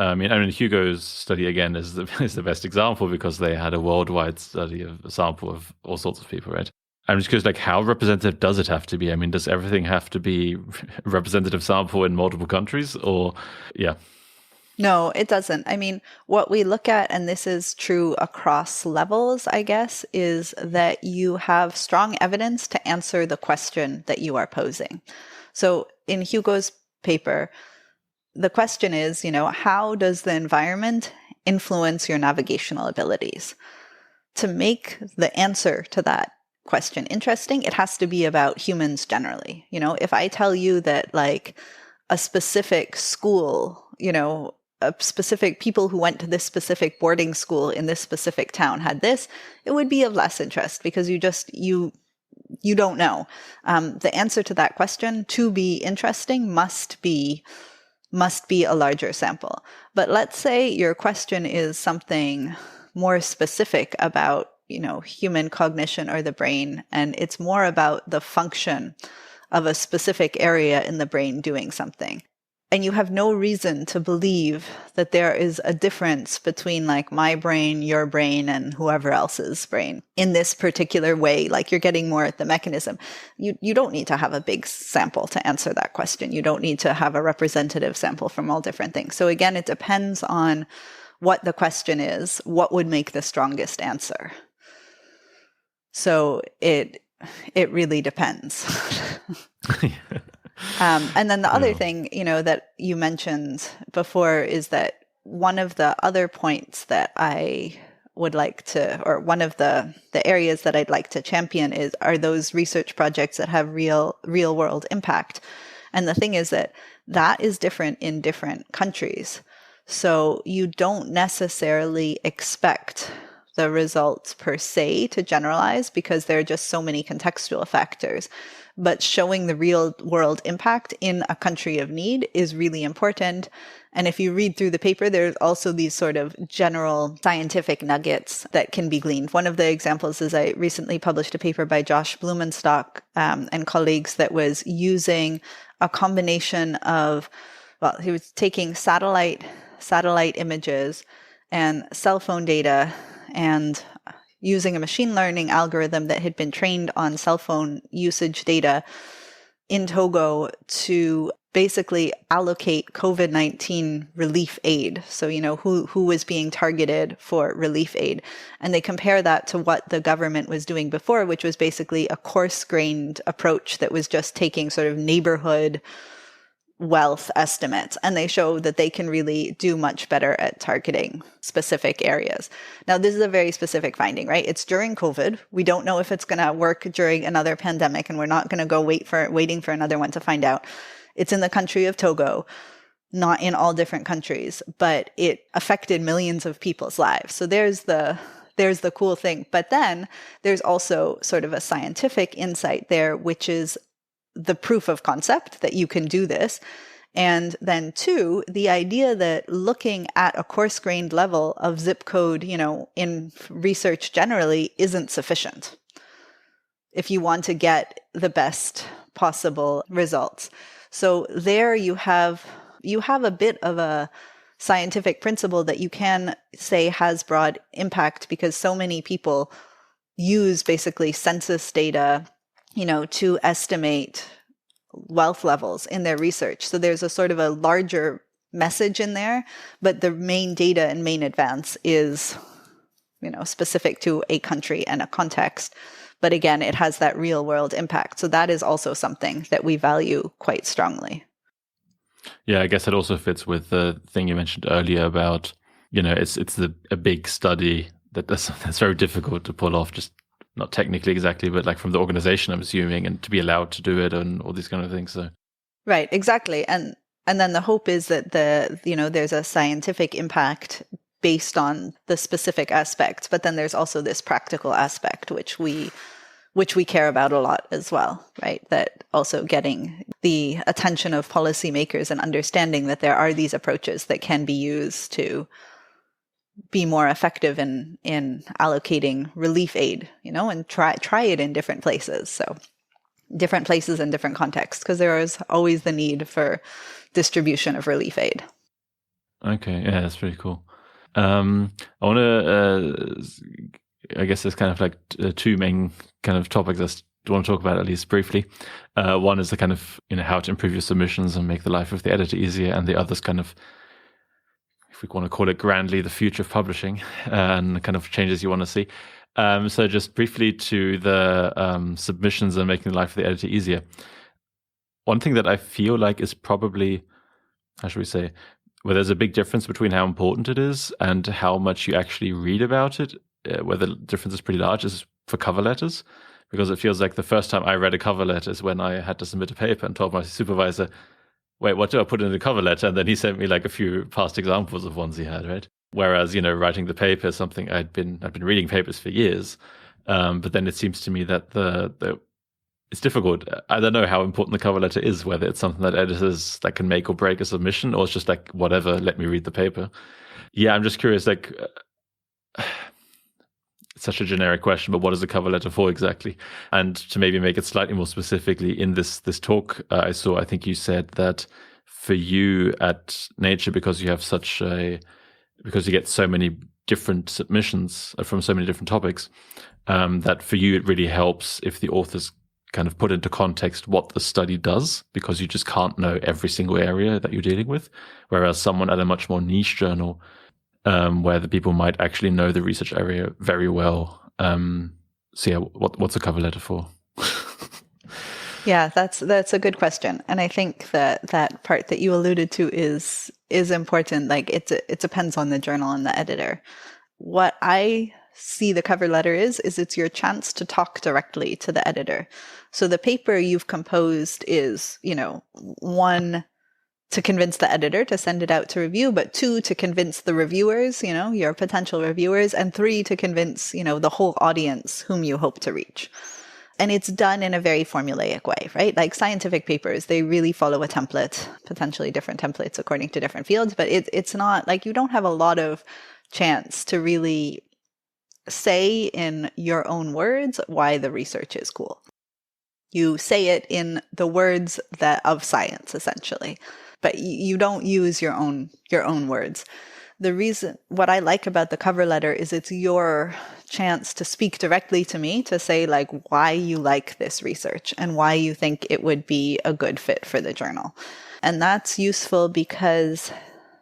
A: Hugo's study again is the best example because they had a worldwide study of a sample of all sorts of people, right? I'm just curious, like, how representative does it have to be? Does everything have to be representative sample in multiple countries, or yeah?
B: No, it doesn't. I mean, what we look at, and this is true across levels, I guess, is that you have strong evidence to answer the question that you are posing. So in Hugo's paper, the question is, how does the environment influence your navigational abilities? To make the answer to that question interesting, it has to be about humans generally. If I tell you that like a specific school, a specific people who went to this specific boarding school in this specific town had this, it would be of less interest because you don't know. The answer to that question, to be interesting, must be a larger sample. But let's say your question is something more specific about, human cognition or the brain, and it's more about the function of a specific area in the brain doing something. And you have no reason to believe that there is a difference between like my brain, your brain, and whoever else's brain in this particular way. Like you're getting more at the mechanism. You don't need to have a big sample to answer that question. You don't need to have a representative sample from all different things. So again, it depends on what the question is, what would make the strongest answer. So it really depends. And then the other thing, that you mentioned before is that one of the other points that I would like to, or one of the areas that I'd like to champion are those research projects that have real world impact. And the thing is that is different in different countries. So you don't necessarily expect the results per se to generalize because there are just so many contextual factors. But showing the real world impact in a country of need is really important. And if you read through the paper, there's also these sort of general scientific nuggets that can be gleaned. One of the examples is I recently published a paper by Josh Blumenstock and colleagues that was using a combination of, he was taking satellite images and cell phone data and using a machine learning algorithm that had been trained on cell phone usage data in Togo to basically allocate COVID-19 relief aid. So, who was being targeted for relief aid. And they compare that to what the government was doing before, which was basically a coarse-grained approach that was just taking sort of neighborhood wealth estimates, and they show that they can really do much better at targeting specific areas. Now, this is a very specific finding, right? It's during COVID. We don't know if it's going to work during another pandemic, and we're not going to go waiting for another one to find out. It's in the country of Togo, not in all different countries, but it affected millions of people's lives. So there's the cool thing. But then there's also sort of a scientific insight there, which is the proof of concept that you can do this. And then two, the idea that looking at a coarse-grained level of zip code, in research generally isn't sufficient if you want to get the best possible results. So there you have a bit of a scientific principle that you can say has broad impact because so many people use basically census data to estimate wealth levels in their research. So there's a sort of a larger message in there, but the main data and main advance is, specific to a country and a context. But again, it has that real world impact. So that is also something that we value quite strongly.
A: Yeah, I guess it also fits with the thing you mentioned earlier about, it's a big study that's very difficult to pull off, just not technically exactly, but like from the organization, I'm assuming, and to be allowed to do it and all these kind of things. So,
B: right, exactly, and then the hope is that there's a scientific impact based on the specific aspects, but then there's also this practical aspect which we care about a lot as well, right? That also getting the attention of policymakers and understanding that there are these approaches that can be used to be more effective in allocating relief aid, and try it in different places. So different places and different contexts, because there is always the need for distribution of relief aid.
A: Okay, yeah, that's pretty cool. I want to, I guess there's kind of like two main kind of topics I want to talk about at least briefly. One is the kind of, how to improve your submissions and make the life of the editor easier, and the other is kind of if we want to call it grandly, the future of publishing and the kind of changes you want to see. So just briefly to the submissions and making the life of the editor easier. One thing that I feel like is probably, how should we say, where there's a big difference between how important it is and how much you actually read about it, where the difference is pretty large, is for cover letters. Because it feels like the first time I read a cover letter is when I had to submit a paper and told my supervisor, wait, what do I put in the cover letter? And then he sent me like a few past examples of ones he had, right? Whereas, writing the paper is something I'd been reading papers for years. But then it seems to me that it's difficult. I don't know how important the cover letter is, whether it's something that editors that can make or break a submission, or it's just like, whatever, let me read the paper. Yeah, I'm just curious, like, it's such a generic question, but what is a cover letter for exactly? And to maybe make it slightly more specifically, in this talk I think you said that for you at Nature, because you get so many different submissions from so many different topics, that for you it really helps if the authors kind of put into context what the study does, because you just can't know every single area that you're dealing with. Whereas someone at a much more niche journal, where the people might actually know the research area very well. So yeah, what's a cover letter for?
B: Yeah, that's a good question. And I think that part that you alluded to is important. Like it depends on the journal and the editor. What I see the cover letter is it's your chance to talk directly to the editor. So the paper you've composed is, one, to convince the editor to send it out to review, but two, to convince the reviewers, your potential reviewers, and three, to convince, the whole audience whom you hope to reach. And it's done in a very formulaic way, right? Like scientific papers, they really follow a template, potentially different templates according to different fields, but it's not like you don't have a lot of chance to really say in your own words why the research is cool. You say it in the words of science, essentially, but you don't use your own words. The reason, what I like about the cover letter is it's your chance to speak directly to me, to say like why you like this research and why you think it would be a good fit for the journal. And that's useful because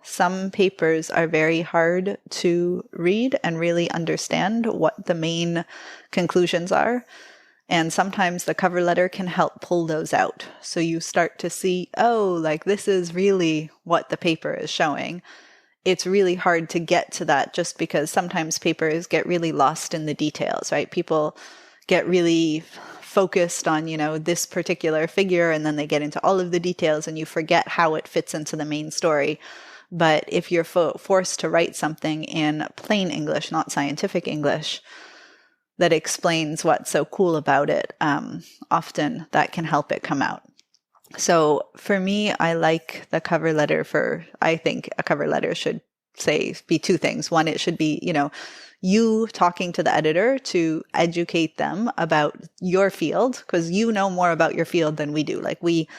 B: some papers are very hard to read and really understand what the main conclusions are. And sometimes the cover letter can help pull those out. So you start to see, like this is really what the paper is showing. It's really hard to get to that just because sometimes papers get really lost in the details, right? People get really focused on, this particular figure, and then they get into all of the details and you forget how it fits into the main story. But if you're forced to write something in plain English, not scientific English, that explains what's so cool about it, often that can help it come out. So for me, I like the cover letter I think a cover letter should be two things. One, it should be, you talking to the editor to educate them about your field, because you know more about your field than we do. Like we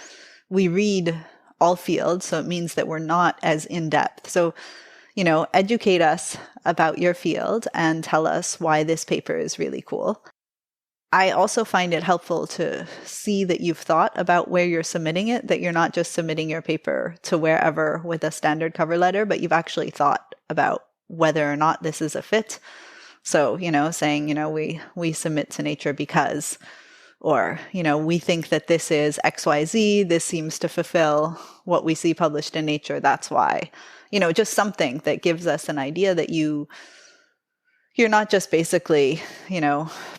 B: read all fields, so it means that we're not as in-depth. So, educate us about your field and tell us why this paper is really cool. I also find it helpful to see that you've thought about where you're submitting it, that you're not just submitting your paper to wherever with a standard cover letter, but you've actually thought about whether or not this is a fit. So, saying, we submit to Nature because, or, we think that this is XYZ, this seems to fulfill what we see published in Nature, that's why. Just something that gives us an idea that you're not just basically,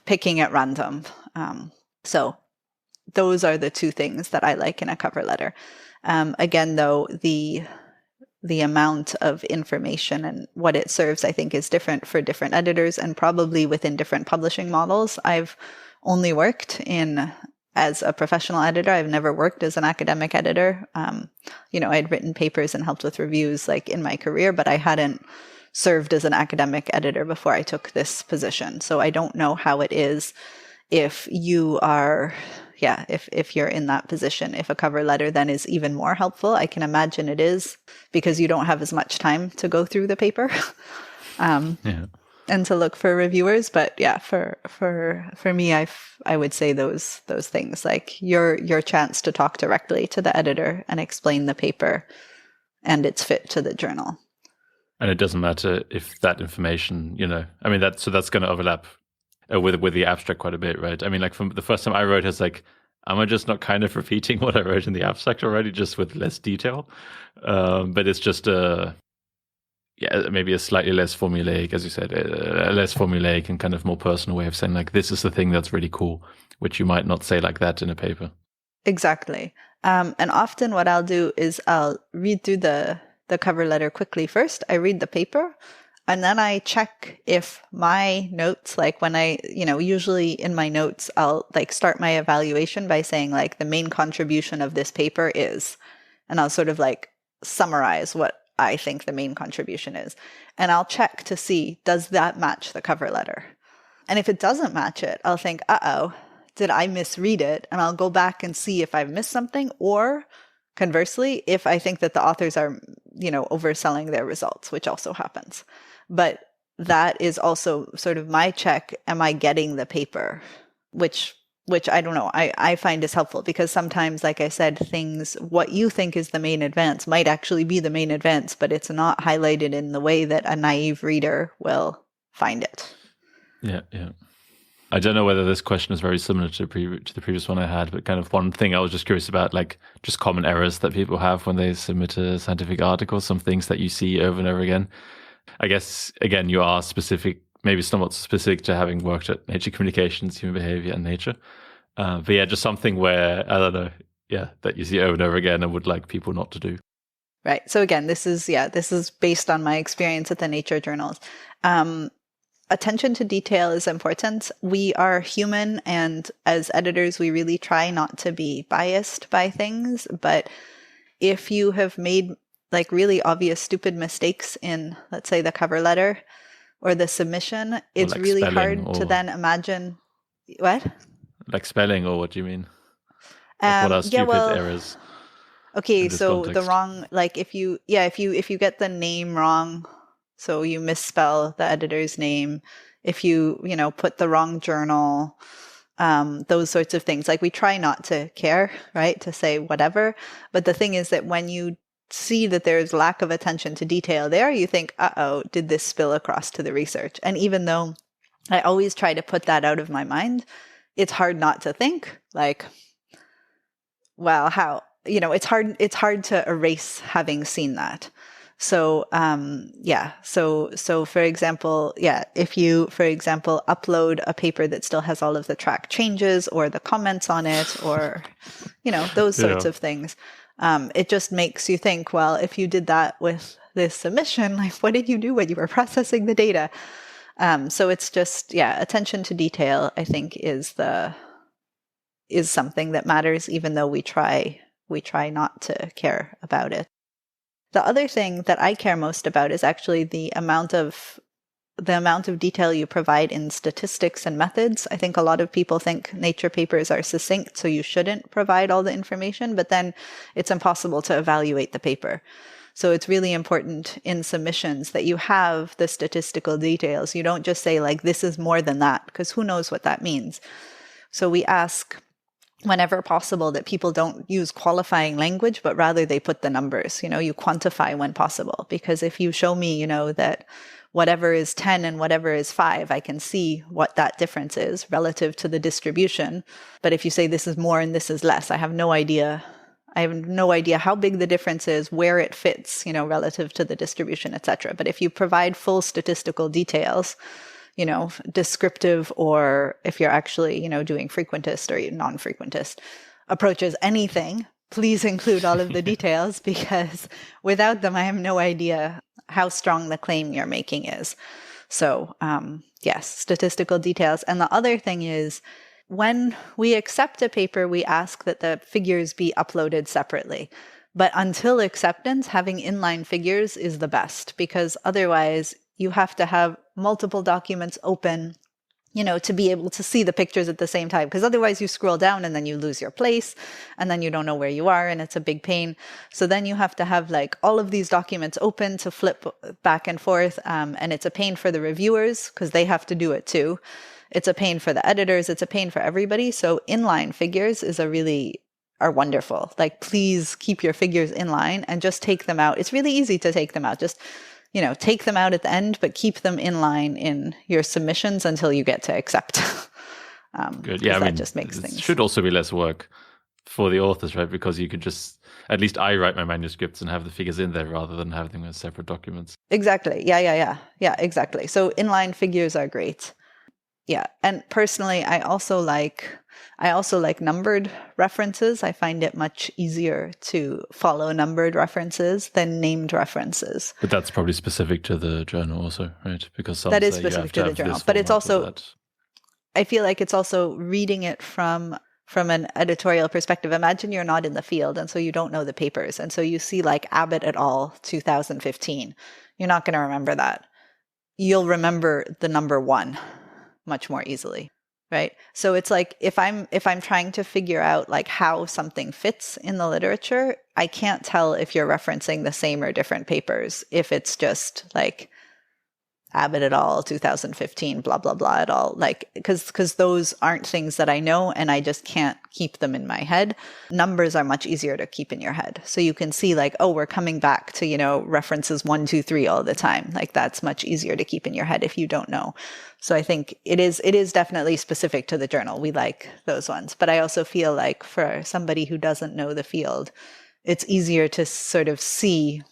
B: picking at random. So those are the two things that I like in a cover letter. Again, though, the amount of information and what it serves, I think, is different for different editors and probably within different publishing models. I've only worked as a professional editor. I've never worked as an academic editor. I'd written papers and helped with reviews like in my career, but I hadn't served as an academic editor before I took this position. So I don't know how it is if you are, if you're in that position, if a cover letter then is even more helpful. I can imagine it is, because you don't have as much time to go through the paper. And to look for reviewers. But yeah, for me, I would say those things, like your chance to talk directly to the editor and explain the paper and its fit to the journal.
A: And it doesn't matter if that information, I mean, that's going to overlap with the abstract quite a bit, right? I mean, like from the first time I wrote, it's like, am I just not kind of repeating what I wrote in the abstract already, just with less detail? But it's just maybe a slightly less formulaic, as you said, a less formulaic and kind of more personal way of saying, like, this is the thing that's really cool, which you might not say like that in a paper.
B: Exactly. And often what I'll do is I'll read through the cover letter quickly first. I read the paper, and then I check if my notes, like when usually in my notes, I'll like start my evaluation by saying like the main contribution of this paper is, and I'll sort of like summarize what I think the main contribution is. And I'll check to see, does that match the cover letter? And if it doesn't match it, I'll think, did I misread it? And I'll go back and see if I've missed something, or conversely, if I think that the authors are, overselling their results, which also happens. But that is also sort of my check. Am I getting the paper? Which I don't know, I find is helpful, because sometimes, like I said, what you think is the main advance might actually be the main advance, but it's not highlighted in the way that a naive reader will find it.
A: Yeah. I don't know whether this question is very similar to the previous one I had, but kind of one thing I was just curious about, like just common errors that people have when they submit a scientific article, some things that you see over and over again. I guess, again, you are specific, maybe somewhat specific to having worked at Nature Communications, Human Behavior and Nature. But yeah, just something where, I don't know, that you see over and over again and would like people not to do.
B: Right. So again, this is based on my experience at the Nature journals. Attention to detail is important. We are human, and as editors, we really try not to be biased by things. But if you have made like really obvious stupid mistakes in, let's say, the cover letter or the submission, it's like really hard to then imagine what?
A: Like spelling, or what do you mean? Like what are stupid errors?
B: Okay, so context? The wrong, like if you get the name wrong, so you misspell the editor's name, if you put the wrong journal, those sorts of things. Like we try not to care, right? To say whatever. But the thing is that when you see that there's lack of attention to detail there, you think, did this spill across to the research? And even though I always try to put that out of my mind, it's hard not to think like, well, how, it's hard to erase having seen that. So, so for example, if you, for example, upload a paper that still has all of the track changes or the comments on it, or, those sorts of things, it just makes you think, well, if you did that with this submission, like what did you do when you were processing the data? So it's just, attention to detail, I think is something that matters, even though we try not to care about it. The other thing that I care most about is actually the amount of detail you provide in statistics and methods. I think a lot of people think Nature papers are succinct, so you shouldn't provide all the information, but then it's impossible to evaluate the paper. So it's really important in submissions that you have the statistical details. You don't just say like, this is more than that, because who knows what that means. So we ask whenever possible that people don't use qualifying language, but rather they put the numbers, you quantify when possible. Because if you show me, that whatever is 10 and whatever is 5, I can see what that difference is relative to the distribution. But if you say this is more and this is less, I have no idea how big the difference is, where it fits, relative to the distribution, etc. But if you provide full statistical details, descriptive, or if you're actually, doing frequentist or non-frequentist approaches, anything, please include all of the details, because without them, I have no idea how strong the claim you're making is. So, yes, statistical details. And the other thing is, when we accept a paper, we ask that the figures be uploaded separately. But until acceptance, having inline figures is the best, because otherwise you have to have multiple documents open, to be able to see the pictures at the same time. Because otherwise you scroll down and then you lose your place and then you don't know where you are, and it's a big pain. So then you have to have like all of these documents open to flip back and forth. And it's a pain for the reviewers because they have to do it too. It's a pain for the editors. It's a pain for everybody. So inline figures are wonderful. Like, please keep your figures inline and just take them out. It's really easy to take them out. Just, take them out at the end, but keep them in line in your submissions until you get to accept.
A: Good. Yeah,
B: that just makes things.
A: It should also be less work for the authors, right? Because you could just, at least I write my manuscripts and have the figures in there rather than have them as separate documents.
B: Exactly. Yeah, exactly. So inline figures are great. Yeah. And personally, I also like numbered references. I find it much easier to follow numbered references than named references.
A: But that's probably specific to the journal also, right? Because some
B: that is
A: say
B: specific
A: you
B: to
A: have
B: the
A: to have
B: journal.
A: this
B: But it's
A: format or
B: also,
A: that.
B: I feel like it's also reading it from an editorial perspective. Imagine you're not in the field, and so you don't know the papers. And so you see like Abbott et al. 2015. You're not going to remember that. You'll remember the number 1 much more easily, right? So it's like if I'm trying to figure out like how something fits in the literature, I can't tell if you're referencing the same or different papers if it's just like Abbott et al. 2015, blah, blah, blah et al. Like, because those aren't things that I know and I just can't keep them in my head. Numbers are much easier to keep in your head. So you can see like, oh, we're coming back to, references 1, 2, 3 all the time. Like that's much easier to keep in your head if you don't know. So I think it is definitely specific to the journal. We like those ones. But I also feel like for somebody who doesn't know the field, it's easier to sort of see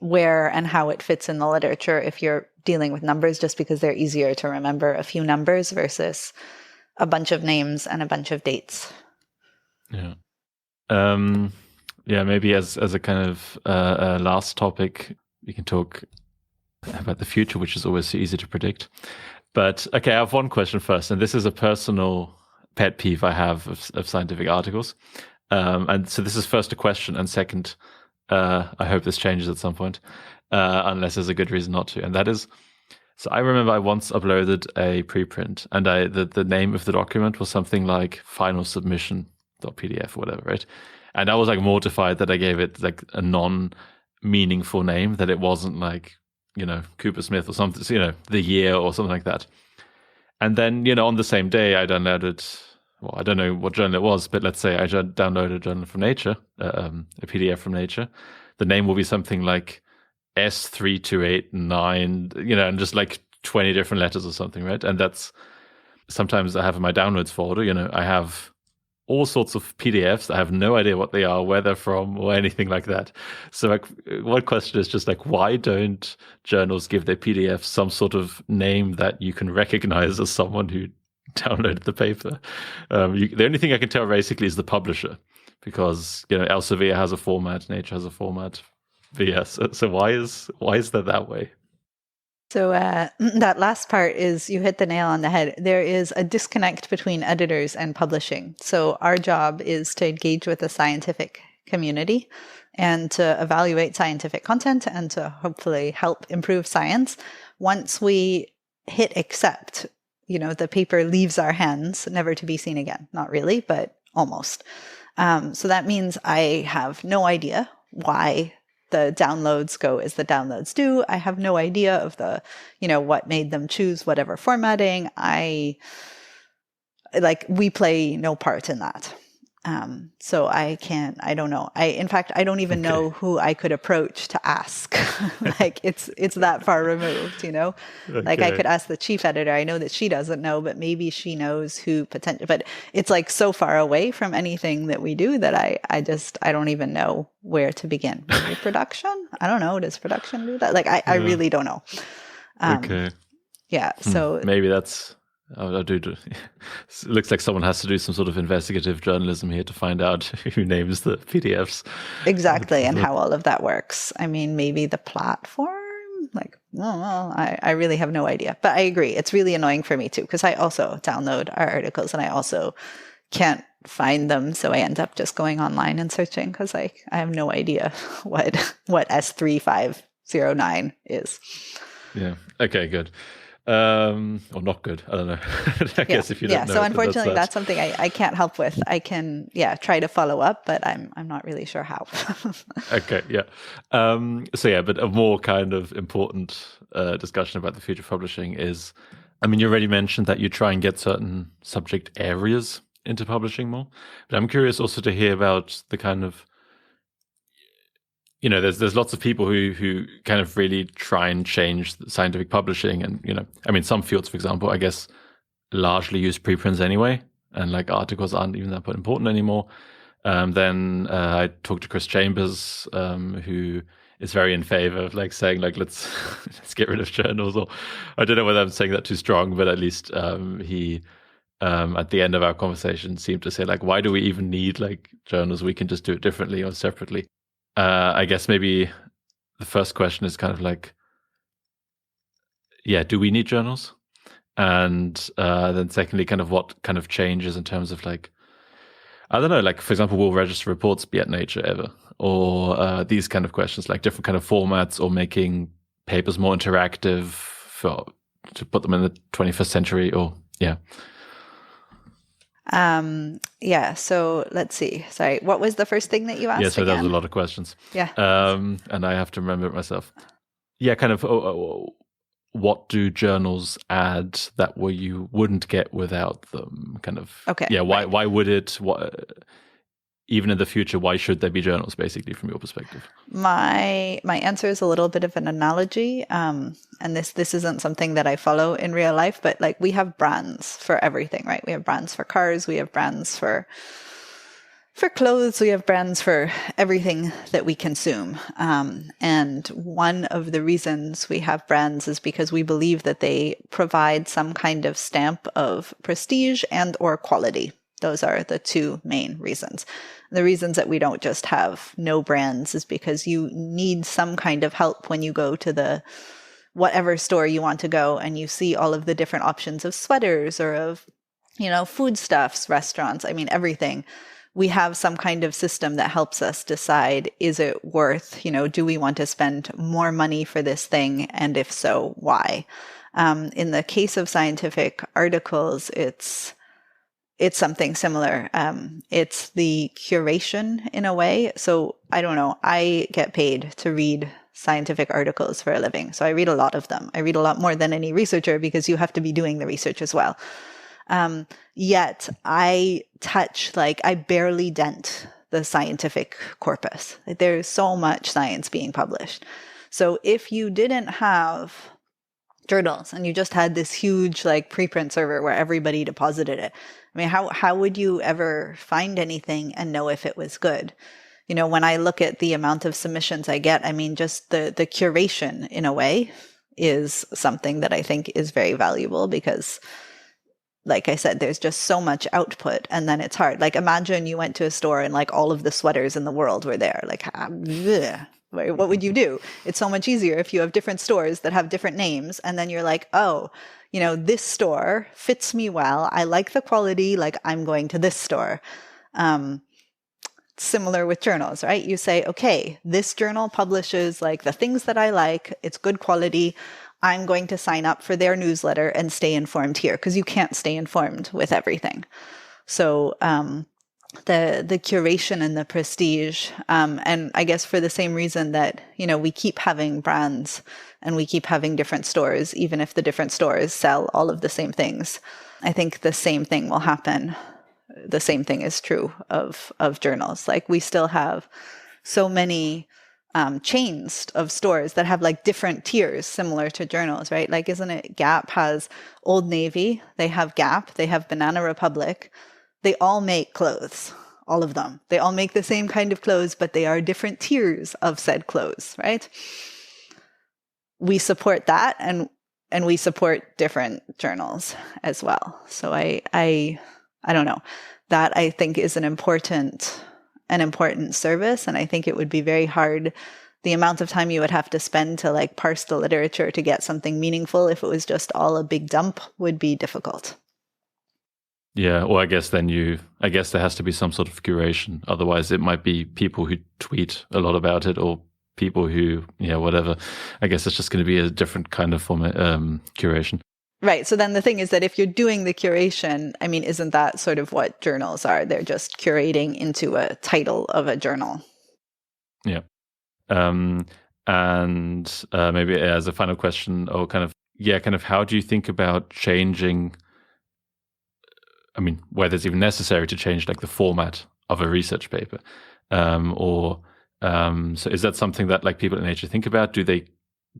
B: where and how it fits in the literature if you're dealing with numbers, just because they're easier to remember a few numbers versus a bunch of names and a bunch of dates.
A: Yeah. Maybe as a kind of last topic, we can talk about the future, which is always so easy to predict. But okay, I have one question first, and this is a personal pet peeve I have of scientific articles. And so this is first a question, and second, I hope this changes at some point, unless there's a good reason not to. And that is, so I remember I once uploaded a preprint, and the name of the document was something like final submission.pdf or whatever, right? And I was like mortified that I gave it like a non-meaningful name, that it wasn't like, Kuper-Smith or something, the year or something like that. And then, on the same day I downloaded, well, I don't know what journal it was, but let's say I downloaded a journal from Nature, a PDF from Nature. The name will be something like S3289, and just like 20 different letters or something, right? And that's sometimes I have in my downloads folder, I have all sorts of PDFs. I have no idea what they are, where they're from, or anything like that. So like, one question is just like, why don't journals give their PDFs some sort of name that you can recognize as someone who downloaded the paper? The only thing I can tell basically is the publisher, because Elsevier has a format, Nature has a format. But yes, so why is that way?
B: So that last part is, you hit the nail on the head. There is a disconnect between editors and publishing. So our job is to engage with the scientific community and to evaluate scientific content and to hopefully help improve science. Once we hit accept, the paper leaves our hands, never to be seen again. Not really, but almost. So that means I have no idea why the downloads go as the downloads do. I have no idea of the, what made them choose whatever formatting. We play no part in that. So I don't know. In fact, I don't even know who I could approach to ask. It's that far removed, Like I could ask the chief editor. I know that she doesn't know, but maybe she knows who potentially, but it's like so far away from anything that we do that I don't even know where to begin. Maybe production? I don't know. Does production do that? I really don't know. Yeah. So
A: maybe that's, it looks like someone has to do some sort of investigative journalism here to find out who names the PDFs.
B: Exactly, and how all of that works. I mean, maybe the platform? I really have no idea. But I agree. It's really annoying for me too, because I also download our articles and I also can't find them. So I end up just going online and searching because I have no idea what S3509 is.
A: Yeah. Okay, good. Or not good. I don't know. I guess if you don't know.
B: So unfortunately, that's something I can't help with. I can, try to follow up, but I'm not really sure how.
A: Okay, yeah. But a more kind of important discussion about the future of publishing is, you already mentioned that you try and get certain subject areas into publishing more, but I'm curious also to hear about the kind of, there's lots of people who kind of really try and change scientific publishing, and some fields, for example, I guess largely use preprints anyway, and like articles aren't even that important anymore. Then I talked to Chris Chambers, who is very in favor of like saying like let's get rid of journals, or I don't know whether I'm saying that too strong, but at least he at the end of our conversation seemed to say like, why do we even need like journals? We can just do it differently or separately. I guess maybe the first question is kind of like, do we need journals? And then secondly, kind of what kind of changes in terms of like, I don't know, like for example, will register reports be at Nature ever? Or these kind of questions, like different kind of formats, or making papers more interactive to put them in the 21st century, or
B: So let's see. Sorry, what was the first thing that you asked?
A: So that was a lot of questions. And I have to remember it myself. Kind of what do journals add that you wouldn't get without them? Kind of.
B: Okay.
A: Why would it? Even in the future, why should there be journals? Basically, from your perspective.
B: My answer is a little bit of an analogy, and this isn't something that I follow in real life, but like we have brands for everything, right? We have brands for cars, we have brands for clothes, we have brands for everything that we consume. And one of the reasons we have brands is because we believe that they provide some kind of stamp of prestige and or quality. Those are the two main reasons. The reasons that we don't just have no brands is because you need some kind of help when you go to the whatever store you want to go and you see all of the different options of sweaters or of, foodstuffs, restaurants, everything. We have some kind of system that helps us decide, is it worth, do we want to spend more money for this thing? And if so, why? In the case of scientific articles, it's something similar. It's the curation in a way. So I don't know, I get paid to read scientific articles for a living. So I read a lot of them. I read a lot more than any researcher because you have to be doing the research as well. Yet I barely dent the scientific corpus. There's so much science being published. So if you didn't have journals and you just had this huge preprint server where everybody deposited it, how would you ever find anything and know if it was good? When I look at the amount of submissions I get, just the curation in a way is something that I think is very valuable because, like I said, there's just so much output and then it's hard. Imagine you went to a store and all of the sweaters in the world were there. What would you do? It's so much easier if you have different stores that have different names and then you're like, oh, this store fits me well. I like the quality. I'm going to this store. Similar with journals, right? You say, okay, this journal publishes the things that I like. It's good quality. I'm going to sign up for their newsletter and stay informed here because you can't stay informed with everything. So the curation and the prestige, and I guess for the same reason that, we keep having brands and we keep having different stores, even if the different stores sell all of the same things, I think the same thing will happen. The same thing is true of journals. We still have so many chains of stores that have different tiers similar to journals, right? Isn't it Gap has Old Navy, they have Gap, they have Banana Republic. They all make clothes, all of them. They all make the same kind of clothes, but they are different tiers of said clothes, right? We support that and we support different journals as well. So I don't know. That I think is an important service. And I think it would be very hard. The amount of time you would have to spend to parse the literature to get something meaningful, if it was just all a big dump, would be difficult.
A: Yeah, or I guess there has to be some sort of curation. Otherwise, it might be people who tweet a lot about it, or people who, whatever. I guess it's just going to be a different kind of curation.
B: Right. So then the thing is that if you're doing the curation, isn't that sort of what journals are? They're just curating into a title of a journal.
A: Yeah. And maybe as a final question, or kind of how do you think about changing, whether it's even necessary to change the format of a research paper, or So is that something that like people in Nature think about? Do they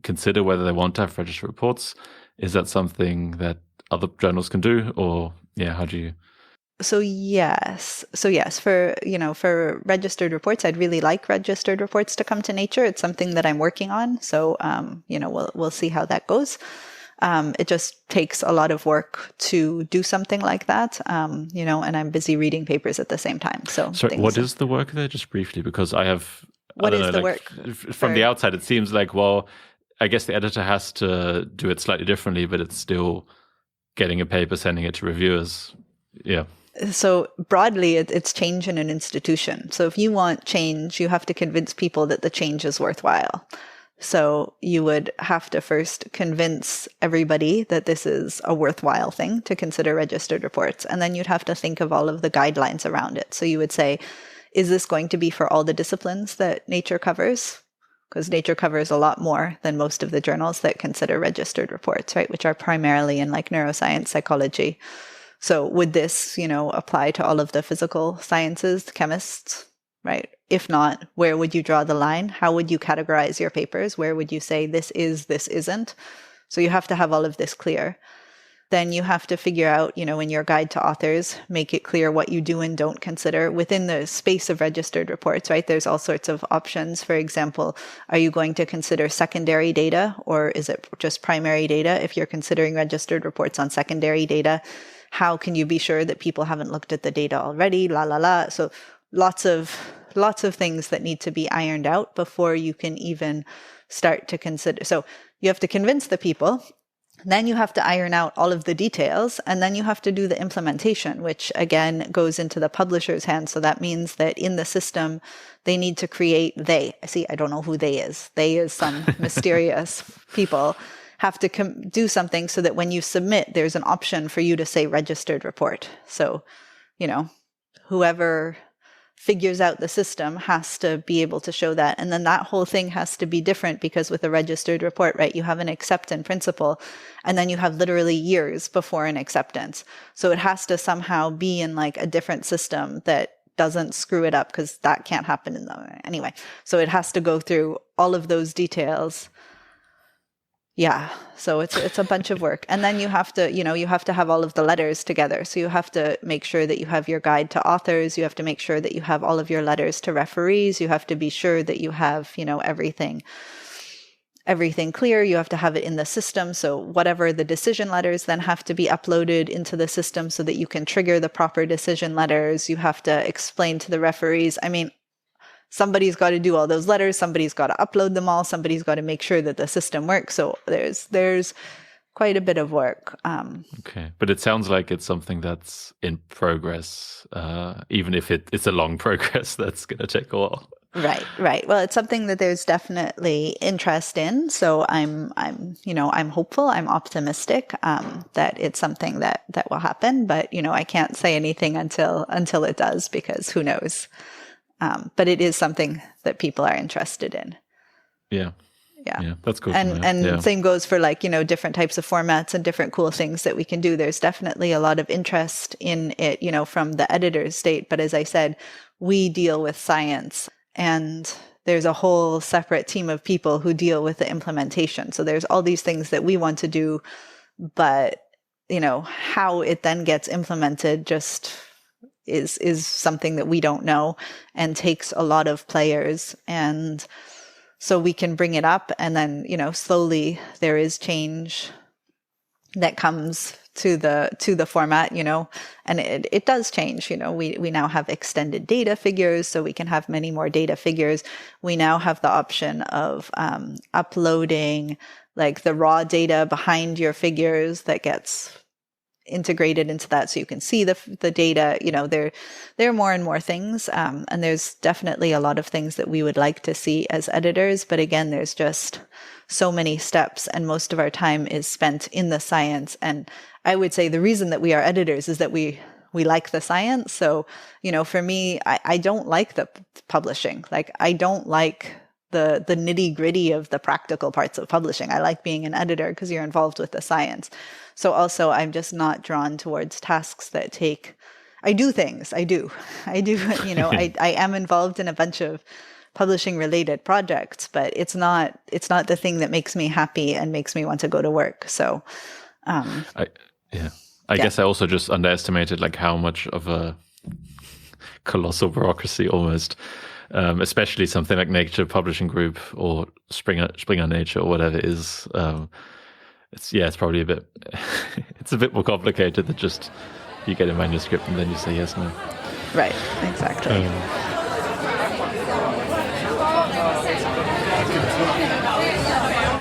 A: consider whether they want to have registered reports? Is that something that other journals can do? Or how do you?
B: So yes, for registered reports, I'd really like registered reports to come to Nature. It's something that I'm working on. So we'll see how that goes. It just takes a lot of work to do something like that, and I'm busy reading papers at the same time. So
A: what is the work there, just briefly? Because I have,
B: what is the work?
A: From the outside, it seems like, well, I guess the editor has to do it slightly differently, but it's still getting a paper, sending it to reviewers. Yeah.
B: So broadly, it's change in an institution. So if you want change, you have to convince people that the change is worthwhile. So you would have to first convince everybody that this is a worthwhile thing to consider registered reports. And then you'd have to think of all of the guidelines around it. So you would say, is this going to be for all the disciplines that Nature covers? Because Nature covers a lot more than most of the journals that consider registered reports, right? Which are primarily in like neuroscience, psychology. So would this, apply to all of the physical sciences, the chemists, right? If not, where would you draw the line? How would you categorize your papers? Where would you say this is, this isn't? So you have to have all of this clear. Then you have to figure out, in your guide to authors, make it clear what you do and don't consider within the space of registered reports, right? There's all sorts of options. For example, are you going to consider secondary data, or is it just primary data? If you're considering registered reports on secondary data, how can you be sure that people haven't looked at the data already? So lots of things that need to be ironed out before you can even start to consider. So you have to convince the people. Then you have to iron out all of the details, and then you have to do the implementation, which again goes into the publisher's hands. So that means that in the system, they need to create I don't know who they is. They is some mysterious people. Have to do something so that when you submit, there's an option for you to say registered report. So, whoever figures out the system has to be able to show that. And then that whole thing has to be different, because with a registered report, right, you have an accept in principle, and then you have literally years before an acceptance. So it has to somehow be in like a different system that doesn't screw it up, because that can't happen anyway. So it has to go through all of those details. Yeah. So it's a bunch of work. And then you have to have all of the letters together. So you have to make sure that you have your guide to authors. You have to make sure that you have all of your letters to referees. You have to be sure that you have, everything clear. You have to have it in the system. So whatever the decision letters then have to be uploaded into the system so that you can trigger the proper decision letters. You have to explain to the referees. I mean, somebody's got to do all those letters. Somebody's got to upload them all. Somebody's got to make sure that the system works. So there's quite a bit of work.
A: Okay. But it sounds like it's something that's in progress, even if it's a long progress that's going to take a while.
B: Right. Well, it's something that there's definitely interest in. So I'm hopeful, I'm optimistic, that it's something that will happen, but, I can't say anything until it does, because who knows? But it is something that people are interested in.
A: Yeah, that's cool.
B: And same goes for different types of formats and different cool things that we can do. There's definitely a lot of interest in it, from the editor's state. But as I said, we deal with science, and there's a whole separate team of people who deal with the implementation. So there's all these things that we want to do, but how it then gets implemented just is something that we don't know, and takes a lot of players. And so we can bring it up, and then, slowly there is change that comes to the format, and it does change. We now have extended data figures, so we can have many more data figures. We now have the option of uploading like the raw data behind your figures that gets integrated into that, so you can see the data. There are more and more things, and there's definitely a lot of things that we would like to see as editors, but again, there's just so many steps, and most of our time is spent in the science. And I would say the reason that we are editors is that we like the science. So for me, I don't like the publishing. Like, I don't like the nitty gritty of the practical parts of publishing. I like being an editor because you're involved with the science. So also, I'm just not drawn towards tasks that take. I do things. I do. I am involved in a bunch of publishing related projects, but it's not the thing that makes me happy and makes me want to go to work. So,
A: I guess I also just underestimated like how much of a colossal bureaucracy almost, especially something like Nature Publishing Group or Springer Nature or whatever it is. It's probably a bit it's a bit more complicated than just you get a manuscript and then you say yes, no.
B: Right, exactly.